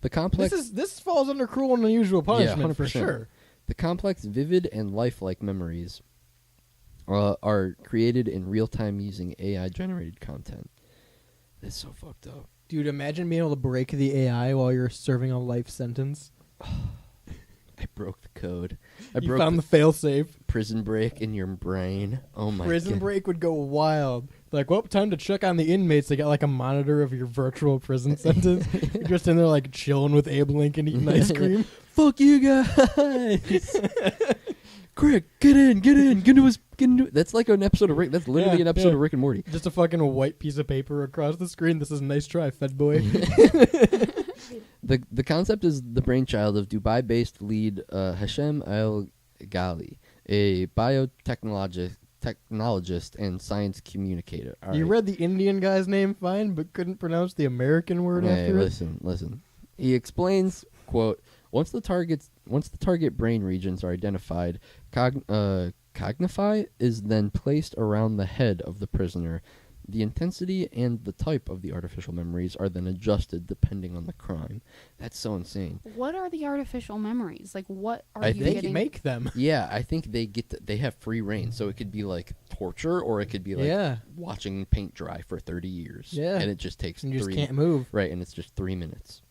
The complex This falls under cruel and unusual punishment for 100%. sure. The complex, vivid, and lifelike memories are created in real time using AI-generated content. That's so fucked up. Dude, imagine being able to break the AI while you're serving a life sentence. I broke the code. I You broke found the the failsafe. prison break in your brain. Oh my Prison god. break would go wild. Like, well, time to check on the inmates. They got like a monitor of your virtual prison sentence. You're just in there like chilling with Abe Lincoln eating ice cream. Fuck you guys. Craig, get in. Get into. That's like an episode of Rick. That's literally Yeah, an episode yeah. of Rick and Morty. Just a fucking white piece of paper across the screen. This is a nice try, Fed boy. The concept is the brainchild of Dubai-based lead Hashem Al-Ghali, a biotechnologist and science communicator. All You right. read the Indian guy's name fine, but couldn't pronounce the American word Hey, after it? listen. He explains, quote, once the target brain regions are identified, Cognify is then placed around the head of the prisoner. The intensity and the type of the artificial memories are then adjusted depending on the crime. That's so insane. What are the artificial memories? Like, what are I you think getting? Make them. Yeah, I think they have free reign, so it could be like torture, or it could be like Yeah. watching paint dry for 30 years. Yeah. And it just takes And you just 3 can't move. Right, and it's just 3 minutes.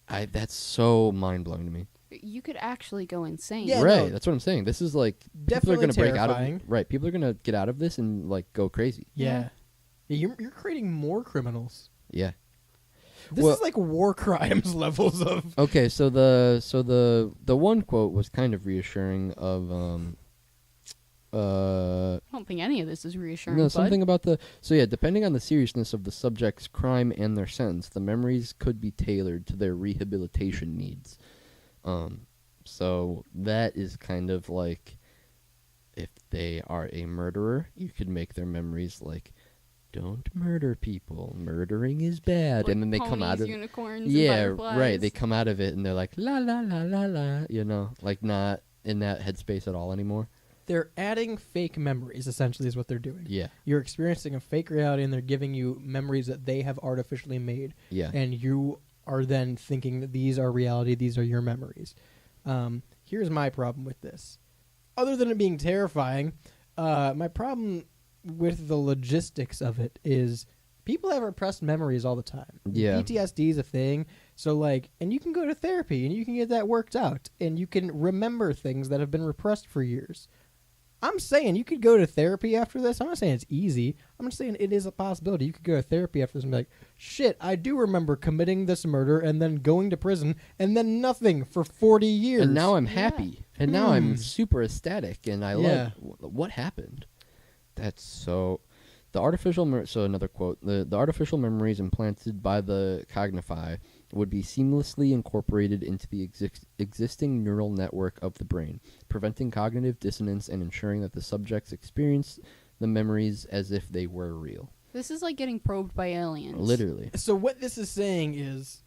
That's so mind-blowing to me. You could actually go insane. Yeah, right, no. that's what I'm saying. This is like people are Definitely going to break out of terrifying. right. People are going to get out of this and like go crazy. Yeah. You're creating more criminals. Yeah. This Well- is like war crimes levels of. Okay, so the one quote was kind of reassuring of I don't think any of this is reassuring. no, bud. something about depending on the seriousness of the subject's crime and their sentence, the memories could be tailored to their rehabilitation needs. So that is kind of like if they are a murderer, you could make their memories like, don't murder people. Murdering is bad. Like and then they come out ponies, of unicorns, and yeah, butterflies. right. They come out of it and they're like la la la la la, you know, like not in that headspace at all anymore. They're adding fake memories, essentially, is what they're doing. Yeah. You're experiencing a fake reality, and they're giving you memories that they have artificially made. Yeah. And you are then thinking that these are reality, these are your memories. Here's my problem with this. Other than it being terrifying, my problem with the logistics of it is people have repressed memories all the time. Yeah. PTSD is a thing. So, like, and you can go to therapy, and you can get that worked out, and you can remember things that have been repressed for years. I'm saying you could go to therapy after this. I'm not saying it's easy. I'm just saying it is a possibility. You could go to therapy after this and be like, shit, I do remember committing this murder and then going to prison and then nothing for 40 years. And now I'm happy. And now I'm Hmm. super ecstatic. And I Yeah. love what happened. That's so... The artificial... so another quote. The artificial memories implanted by the Cognify would be seamlessly incorporated into the existing neural network of the brain, preventing cognitive dissonance and ensuring that the subjects experience the memories as if they were real. This is like getting probed by aliens. Literally. So what this is saying is,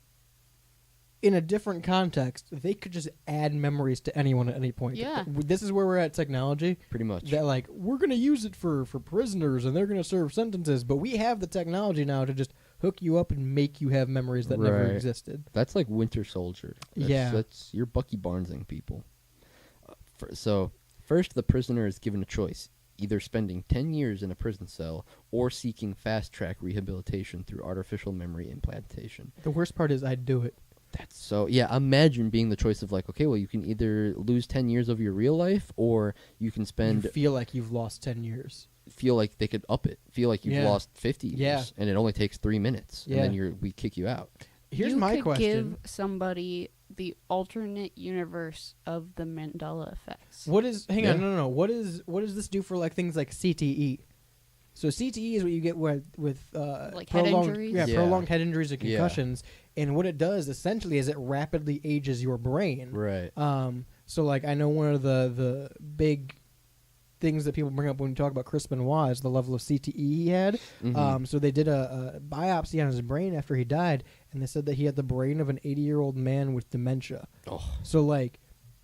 in a different context, they could just add memories to anyone at any point. Yeah. This is where we're at technology. Pretty much. That, like, we're going to use it for prisoners and they're going to serve sentences, but we have the technology now to just hook you up and make you have memories that never Right. existed. That's like Winter Soldier. Yeah. That's you're Bucky Barnesing people. First, the prisoner is given a choice, either spending 10 years in a prison cell or seeking fast-track rehabilitation through artificial memory implantation. The worst part is I'd do it. That's so, yeah, imagine being the choice of like, okay, well, you can either lose 10 years of your real life or you can spend... You feel like you've lost 10 years. Feel like they could up it. Feel like you've Yeah. lost 50 years. Yeah. And it only takes 3 minutes. Yeah. And then we kick you out. Here's you my could question. give somebody the alternate universe of the Mandela effects. What is... Hang Yeah. on, no. What does this do for like things like CTE? So CTE is what you get with Like head prolonged, injuries? yeah, Yeah. prolonged head injuries and Yeah. concussions. And what it does essentially is it rapidly ages your brain. Right. So like I know one of the big things that people bring up when we talk about Chris Benoit is the level of CTE he had. Mhm. So they did a biopsy on his brain after he died, and they said that he had the brain of an 80-year-old man with dementia. Oh. So like,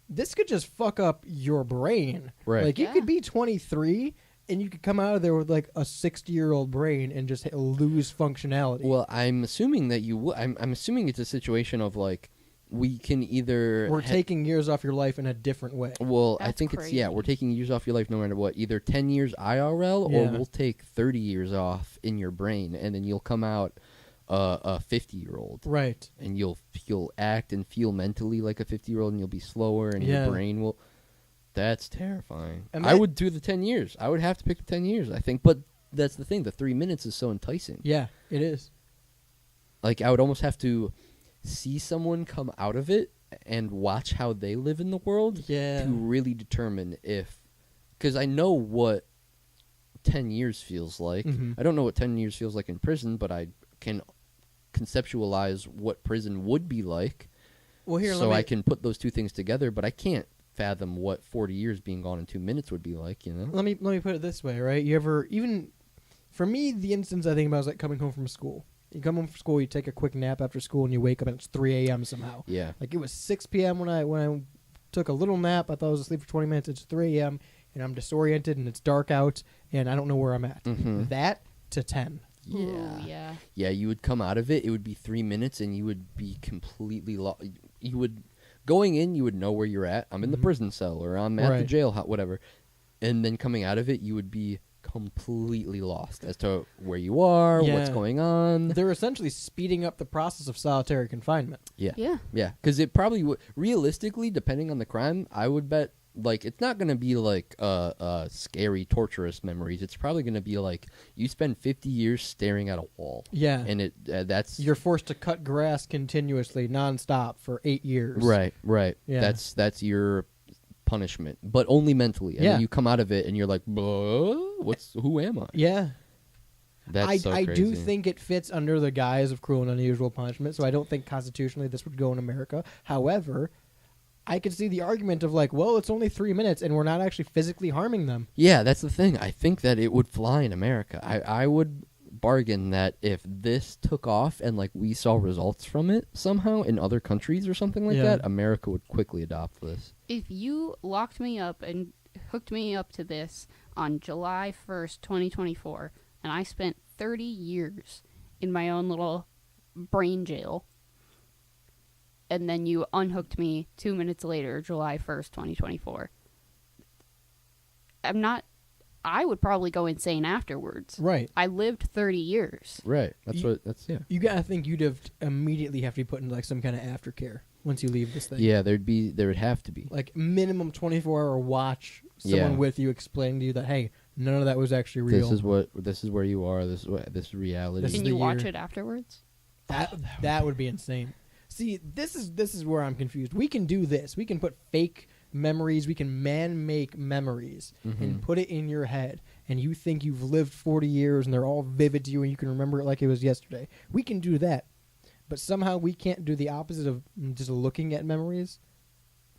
this could just fuck up your brain. Right. Like you Yeah. could be 23 and you could come out of there with like a 60-year-old brain and just lose functionality. Well, I'm assuming that you would. I'm assuming it's a situation of like, we can either... We're taking years off your life in a different way. Well, I That's think it's, yeah, crazy. we're taking years off your life no matter what. Either 10 years IRL or Yeah. we'll take 30 years off in your brain, and then you'll come out a 50-year-old. Right. And you'll act and feel mentally like a 50-year-old, and you'll be slower, and Yeah. your brain will... That's terrifying. And I that- would do the 10 years. I would have to pick the 10 years, I think. But that's the thing. The 3 minutes is so enticing. Yeah, it is. Like, I would almost have to see someone come out of it and watch how they live in the world Yeah. to really determine if... Because I know what 10 years feels like. Mhm. I don't know what 10 years feels like in prison, but I can conceptualize what prison would be like. Well, here, so let me, I can put those two things together, but I can't fathom what 40 years being gone in 2 minutes would be like, you know? let me put it this way, right? You ever even for me, the instance I think about is like coming home from school. You come home from school, you take a quick nap after school, and you wake up and it's 3 a.m. somehow. Yeah. Like it was 6 p.m. when I took a little nap. I thought I was asleep for 20 minutes. It's 3 a.m. and I'm disoriented and it's dark out and I don't know where I'm at. Mhm. That to 10. Yeah. Ooh, yeah. Yeah, you would come out of it, it would be 3 minutes, and you would be completely you would... Going in, you would know where you're at. I'm in the prison cell, or I'm at the Right. jail, whatever. And then coming out of it, you would be completely lost as to where you are, what's Yeah. going on. They're essentially speeding up the process of solitary confinement. Yeah. Yeah. Yeah, because it probably would... Realistically, depending on the crime, I would bet, like, it's not going to be, like, scary, torturous memories. It's probably going to be, like, you spend 50 years staring at a wall. Yeah. And that's... You're forced to cut grass continuously, nonstop, for 8 years. Right, right. Yeah. That's your punishment, but only mentally. And Yeah. then you come out of it and you're like, who am I? Yeah. That's so I crazy. do think it fits under the guise of cruel and unusual punishment, so I don't think constitutionally this would go in America. However, I could see the argument of like, well, it's only 3 minutes and we're not actually physically harming them. Yeah, that's the thing. I think that it would fly in America. I would bargain that if this took off and like we saw results from it somehow in other countries or something like Yeah. that, America would quickly adopt this. If you locked me up and hooked me up to this on July 1st, 2024, and I spent 30 years in my own little brain jail, and then you unhooked me 2 minutes later, July 1st, 2024, I would probably go insane afterwards. Right. I lived 30 years. Right. You- Yeah. You gotta think you'd have immediately have to be put into like some kind of aftercare once you leave this thing. Yeah, there would have to be. Like minimum 24-hour watch, someone Yeah. with you explaining to you that, hey, none of that was actually real. This is where you are. This is reality. This is Can the you watch year. it afterwards? That would be insane. See, this is where I'm confused. We can do this. We can put fake memories. We can make memories and put it in your head, and you think you've lived 40 years and they're all vivid to you and you can remember it like it was yesterday. We can do that, but somehow we can't do the opposite of just looking at memories.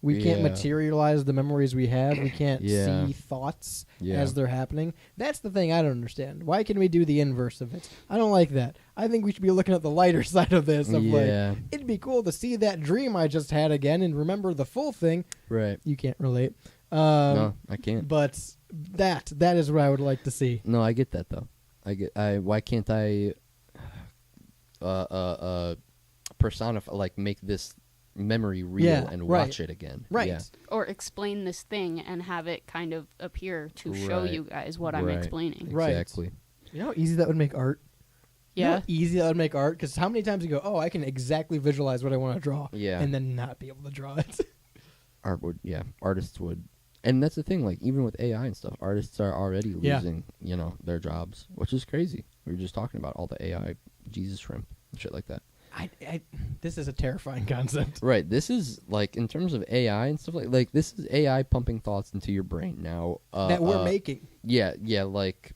We can't Yeah. materialize the memories we have. We can't Yeah. see thoughts Yeah. as they're happening. That's the thing I don't understand. Why can we do the inverse of it? I don't like that. I think we should be looking at the lighter side of this. Of Yeah. like, it'd be cool to see that dream I just had again and remember the full thing. Right. You can't relate. No, I can't. But that is what I would like to see. No, I get that though. Why can't I personify, like, make this memory reel Yeah, and right. watch it again. Right. Yeah. Or explain this thing and have it kind of appear to show Right. you guys what I'm Right. explaining. Right. Exactly. You know how easy that would make art? You know Yeah. how easy that would make art? Because how many times you go, oh, I can exactly visualize what I want to draw. Yeah. And then not be able to draw it. Artists would. And that's the thing, like, even with AI and stuff, artists are already Yeah. losing, their jobs, which is crazy. We were just talking about all the AI Jesus shrimp and shit like that. This is a terrifying concept. Right. This is, like, in terms of AI and stuff like this is AI pumping thoughts into your brain now. That we're making. Yeah, like,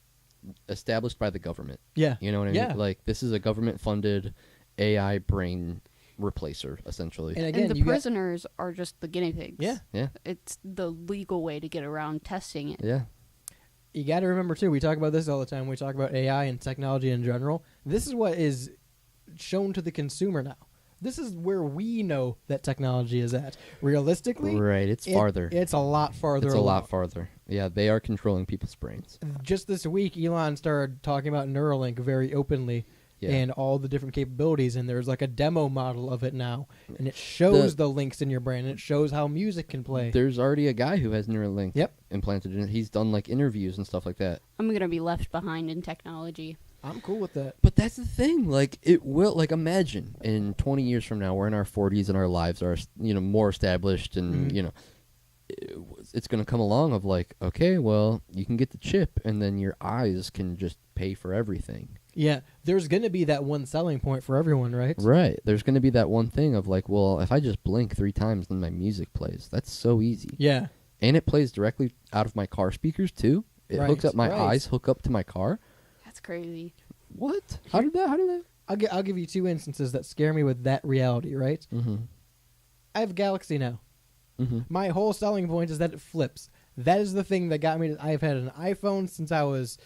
established by the government. Yeah. You know what I Yeah. mean? Like, this is a government-funded AI brain replacer, essentially. And again, And the you got- prisoners are just the guinea pigs. Yeah. Yeah. It's the legal way to get around testing it. Yeah. you got to remember, too, we talk about this all the time. We talk about AI and technology in general. This is what is shown to the consumer now. This is where we know that technology is at. Realistically, Right, it's farther. It's a lot farther It's a along. lot farther. Yeah, they are controlling people's brains. Just this week, Elon started talking about Neuralink very openly Yeah. and all the different capabilities. And there's like a demo model of it now. And it shows the links in your brain. And it shows how music can play. There's already a guy who has Neuralink Yep. implanted in it. He's done, like, interviews and stuff like that. I'm going to be left behind in technology. I'm cool with that. But that's the thing. Like, it will, like, imagine in 20 years from now, we're in our 40s and our lives are, more established and, Mhm. It's going to come along of, like, okay, well, you can get the chip and then your eyes can just pay for everything. Yeah, there's going to be that one selling point for everyone, right? Right. There's going to be that one thing of, like, well, if I just blink 3 times, then my music plays. That's so easy. Yeah. And it plays directly out of my car speakers, too. It hooks up my right. eyes, hook up to my car. That's crazy. What? How did that? I'll give you 2 instances that scare me with that reality, right? Mm-hmm. I have Galaxy now. Mm-hmm. My whole selling point is that it flips. That is the thing that got me I've had an iPhone since I was,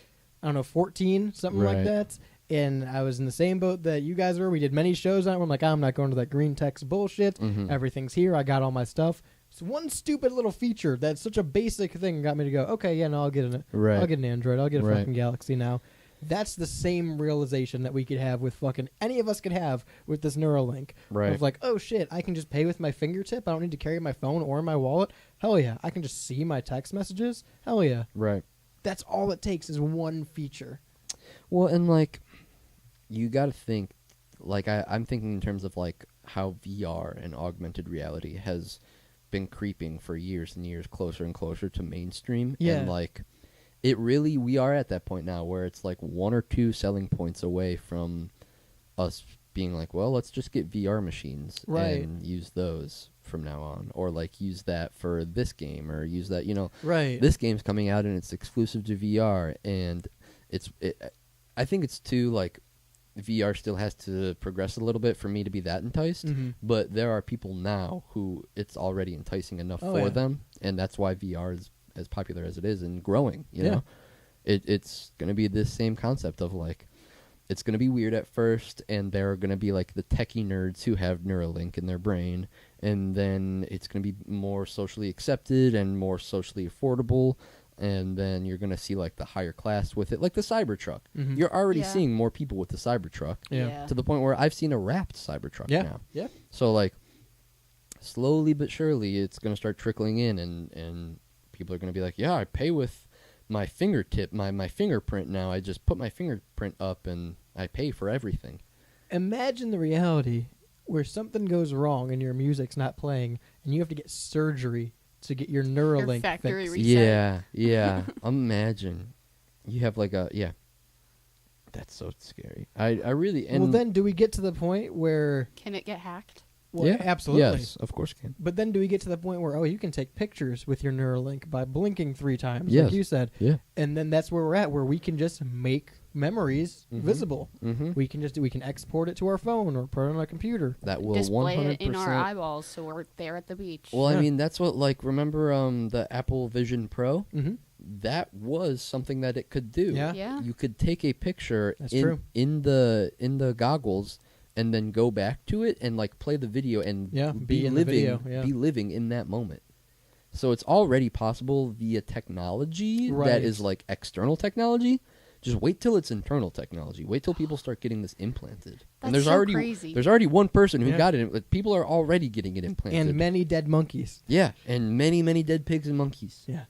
14, something like Right. that. And I was in the same boat that you guys were. We did many shows on it. I'm like, I'm not going to that green text bullshit. Mhm. Everything's here. I got all my stuff. It's one stupid little feature that's such a basic thing got me to go, okay, yeah, no, I'll get an Right. I'll get an Android. I'll get a Right. fucking Galaxy now. That's the same realization that we could have with fucking any of us could have with this Neuralink. Right. Of like, oh shit, I can just pay with my fingertip. I don't need to carry my phone or my wallet. Hell yeah. I can just see my text messages. Hell yeah. Right. That's all it takes is one feature. Well, and, like, you got to think, like, I'm thinking in terms of, like, how VR and augmented reality has been creeping for years and years closer and closer to mainstream. Yeah. And, like, we are at that point now where it's, like, 1 or 2 selling points away from us being like, well, let's just get VR machines Right. and use those from now on. Or, like, use that for this game or use that, Right. This game's coming out and it's exclusive to VR, and I think it's too, like, VR still has to progress a little bit for me to be that enticed, Mhm. but there are people now who it's already enticing enough Oh, for yeah. them, and that's why VR is as popular as it is and growing, you Yeah. know? It's going to be this same concept of, like, it's going to be weird at first, and there are going to be, like, the techie nerds who have Neuralink in their brain, and then it's going to be more socially accepted and more socially affordable, and then you're going to see, like, the higher class with it, like the Cybertruck. Mhm. You're already Yeah. seeing more people with the Cybertruck, Yeah. to the point where I've seen a wrapped Cybertruck Yeah. now. Yeah. So, like, slowly but surely, it's going to start trickling in, and people are going to be like, yeah, I pay with my fingertip, my fingerprint now. I just put my fingerprint up, and I pay for everything. Imagine the reality where something goes wrong and your music's not playing and you have to get surgery to get your Neuralink factory fixed. reset. Yeah. Imagine. You have, like, that's so scary. I really... And Well, then do we get to the point where... Can it get hacked? Well, yeah, absolutely. Yes, of course it can. But then do we get to the point where, you can take pictures with your Neuralink by blinking 3 times, Yes. like you said. Yeah. And then that's where we're at, where we can just make memories Mhm. visible. Mhm. We can export it to our phone or put it on a computer. That will Display 100%... it in our eyeballs so we're there at the beach. Well, I Yeah. mean, that's what, like, remember the Apple Vision Pro? Mm-hmm. That was something that it could do. Yeah. Yeah. You could take a picture That's true. in the goggles and then go back to it and, like, play the video and Yeah, be be in the living video, yeah. be living in that moment. So it's already possible via technology Right. that is, like, external technology, Just wait till it's internal technology. Wait till people start getting this implanted. And That's there's so crazy. There's already one person who Yeah. got it. People are already getting it implanted. And many dead monkeys. Yeah, and many dead pigs and monkeys. Yeah.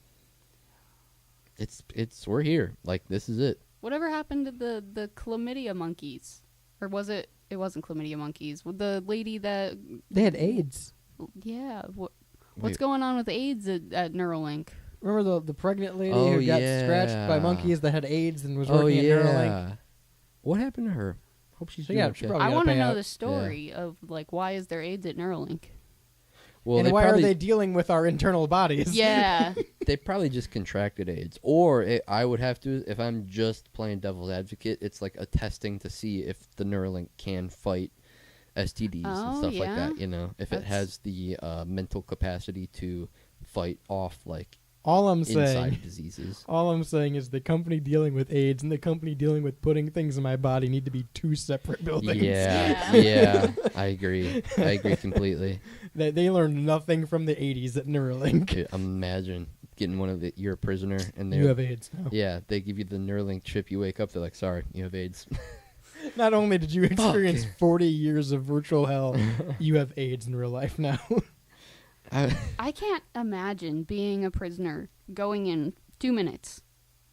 It's we're here. Like, this is it. Whatever happened to the chlamydia monkeys? Or was it? It wasn't chlamydia monkeys. With the lady that. They had AIDS. Yeah. What's Wait. going on with AIDS at Neuralink? Remember the pregnant lady Oh, who got yeah. scratched by monkeys that had AIDS and was Oh working at Neuralink? yeah. What happened to her? Hope she's So, doing yeah, okay. she probably I gotta want to pay know out. the story of like why is there AIDS at Neuralink? Well, and they why probably, are they dealing with our internal bodies? Yeah. they probably just contracted AIDS, or I would have to, if I'm just playing devil's advocate, it's like a testing to see if the Neuralink can fight STDs and Oh, stuff like yeah? that. You know, if it That's- has the mental capacity to fight off like All I'm inside saying, diseases. all I'm saying is the company dealing with AIDS and the company dealing with putting things in my body need to be two separate buildings. Yeah, Yeah. yeah, I agree. I agree completely. They learned nothing from the 80s at Neuralink. Dude, imagine getting you're a prisoner and You have AIDS now. yeah, they give you the Neuralink chip. You wake up, they're like, sorry, you have AIDS. Not only did you experience yeah. 40 years of virtual hell, you have AIDS in real life now. I can't imagine being a prisoner going in 2 minutes.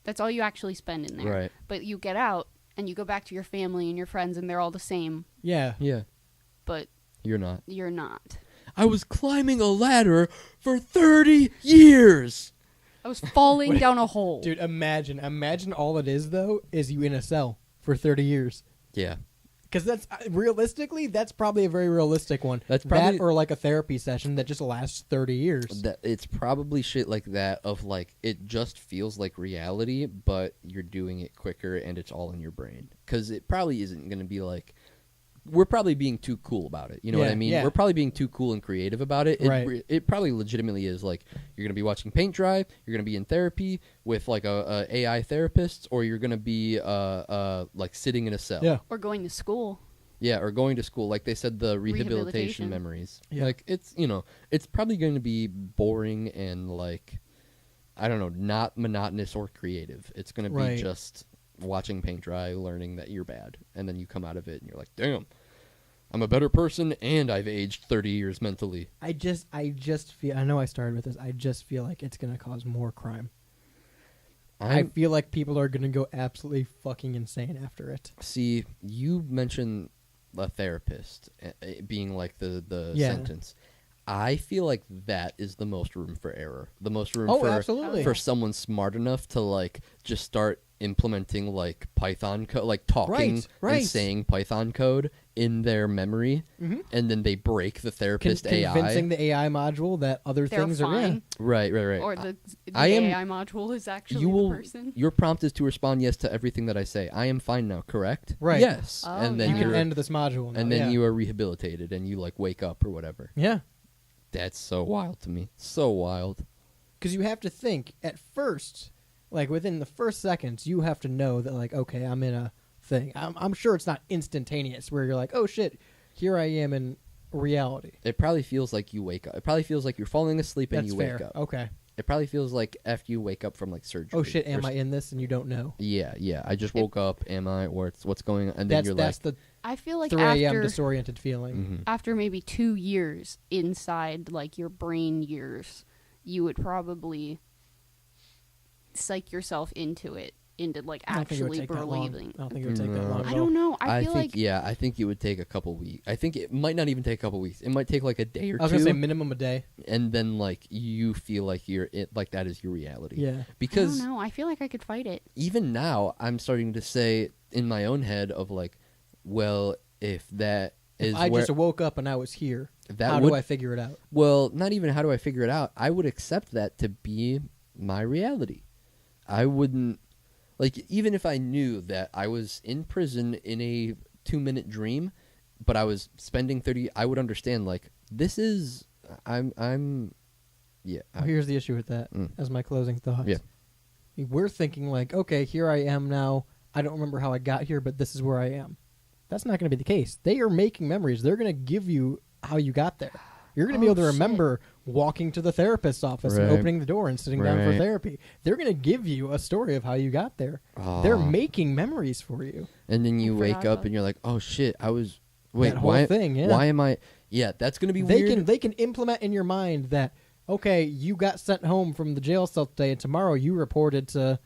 That's all you actually spend in there. Right. But you get out and you go back to your family and your friends and they're all the same, Yeah. Yeah, but you're not. you're not. I was climbing a ladder for 30 years. I was falling down a hole. Dude, imagine all it is, though, is you in a cell for 30 years. Yeah. Because that's, realistically, that's probably a very realistic one. That's probably- that or like a therapy session that just lasts 30 years. That it's probably shit like that of like it just feels like reality, but you're doing it quicker and it's all in your brain. Because it probably isn't going to be like we're probably being too cool about it. You know what Yeah, I mean? yeah. We're probably being too cool and creative about it. Right. It probably legitimately is like you're going to be watching paint dry, you're going to be in therapy with like a AI therapist, or you're going to be like sitting in a cell. Yeah. Or going to school. Yeah, or going to school. Like they said, the rehabilitation Rehabilitation. memories. Yeah. Like it's, it's probably going to be boring and like, I don't know, not monotonous or creative. It's going to be Right. just watching paint dry, learning that you're bad. And then you come out of it and you're like, damn, I'm a better person and I've aged 30 years mentally. I just feel, I know I started with this, I just feel like it's going to cause more crime. I feel like people are going to go absolutely fucking insane after it. See, you mentioned a therapist being like the Yeah. sentence. I feel like that is the most room for error. The most room Oh, for absolutely. for someone smart enough to like just start implementing like Python code, like talking Right. and saying Python code in their memory, and then they break the therapist Convincing AI. the AI module that other They're things are fine. Right. Or the I am- AI module is actually You will. the person. Your prompt is to respond yes to everything that I say. I am fine now. Correct. Right. Yes. Oh, and then yeah. You can you're end this module now. and then yeah. you are rehabilitated and you like wake up or whatever. Yeah. That's so wild to me. So wild. Because you have to think at first, like within the first seconds, you have to know that, like, okay, I'm in a thing. I'm sure it's not instantaneous where you're like, oh shit, here I am in reality. It probably feels like you wake up. It probably feels like you're falling asleep and That's you fair. wake up. Okay. It probably feels like after you wake up from like surgery. Oh shit, am or I in this and you don't know? Yeah. I just woke up. Am I? Or it's what's going on? And then That's you're the I feel like 3 a.m. after disoriented feeling. Mhm. after maybe 2 years inside like your brain years, you would probably psych yourself into like I don't think it would actually take that long. believing. I don't think it would take that No. long. at I all. don't know. I feel think like I think it would take a couple weeks. I think it might not even take a couple weeks. It might take like a day or I was two. gonna say minimum a day. And then like you feel like like that is your reality. Yeah. Because I don't know. I feel like I could fight it. even now I'm starting to say in my own head of like, well, if that is I where just woke up and I was here. that How would do I figure it out? well, not even how do I figure it out. I would accept that to be my reality. I wouldn't like even if I knew that I was in prison in a 2-minute dream, but I was spending 30. I would understand like this is I'm yeah. Well, here's the issue with that. Mm. As my closing thoughts. Yeah. We're thinking like, okay, here I am now. I don't remember how I got here, but this is where I am. That's not going to be the case. They are making memories. They're going to give you how you got there. You're going to be able to remember walking to the therapist's office and Right. opening the door and sitting down for Right. therapy. They're going to give you a story of how you got there. They're making memories for you. And then you wake up and you're like, oh shit, I was wait, That whole why thing, yeah. why am I Yeah, that's going to be They weird. they can implement in your mind that, okay, you got sent home from the jail cell today and tomorrow you reported to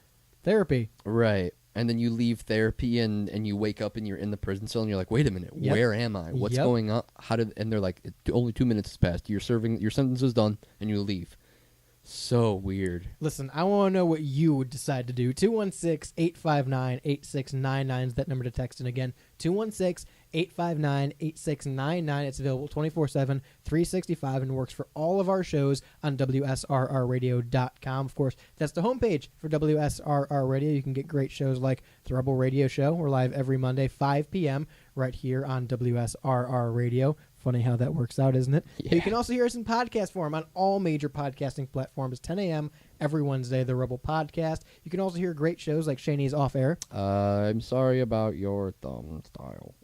therapy. Right. And then you leave therapy and you wake up and you're in the prison cell and you're like, wait a minute, Yep. where am I? What's Yep. going on? And they're like, only 2 minutes has passed. Your sentence is done and you leave. So weird. Listen, I want to know what you would decide to do. 216-859-8699 is that number to text. And again, 216-859-8699. It's available 24/7, 365, and works for all of our shows on WSRRradio.com. Of course, that's the homepage for WSRR Radio. You can get great shows like The Rebel Radio Show. We're live every Monday, 5 p.m., right here on WSRR Radio. Funny how that works out, isn't it? Yeah. You can also hear us in podcast form on all major podcasting platforms, 10 a.m. every Wednesday, The Rebel Podcast. You can also hear great shows like Shaney's Off Air. I'm sorry about your thumb style.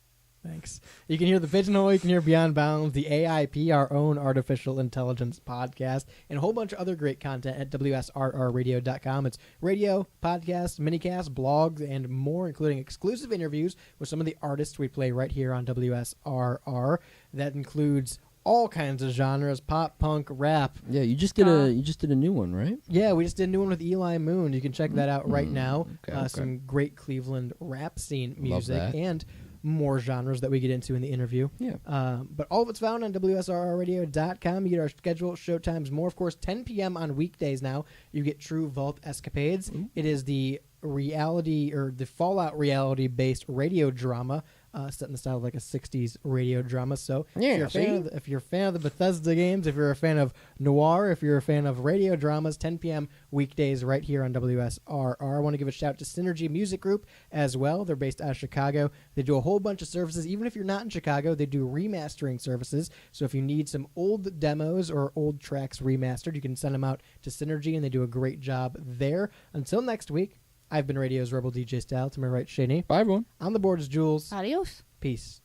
Thanks. You can hear The Pigeonhole, you can hear Beyond Bounds, the AIP, our own artificial intelligence podcast, and a whole bunch of other great content at WSRRradio.com. It's radio, podcasts, minicast, blogs, and more, including exclusive interviews with some of the artists we play right here on WSRR. That includes all kinds of genres: pop, punk, rap. Yeah, you just did a new one, right? Yeah, we just did a new one with Eli Moon. You can check that out right now. Okay. Some great Cleveland rap scene Love music that. and more genres that we get into in the interview. Yeah. But all of it's found on WSRRradio.com. You get our schedule, show times, more. Of course, 10 p.m. on weekdays now. You get True Vault Escapades. It is the reality or the Fallout reality-based radio drama set in the style of like a 60s radio drama. So Yeah, if you're a fan of the Bethesda games, if you're a fan of noir, if you're a fan of radio dramas, 10 p.m. weekdays right here on WSRR. I want to give a shout to Synergy Music Group as well. They're based out of Chicago. They do a whole bunch of services. Even if you're not in Chicago, they do remastering services. So if you need some old demos or old tracks remastered, you can send them out to Synergy, and they do a great job there. Until next week, I've been Radio's Rebel DJ Style. To my right, Shani. Bye, everyone. On the board is Jules. Adios. Peace.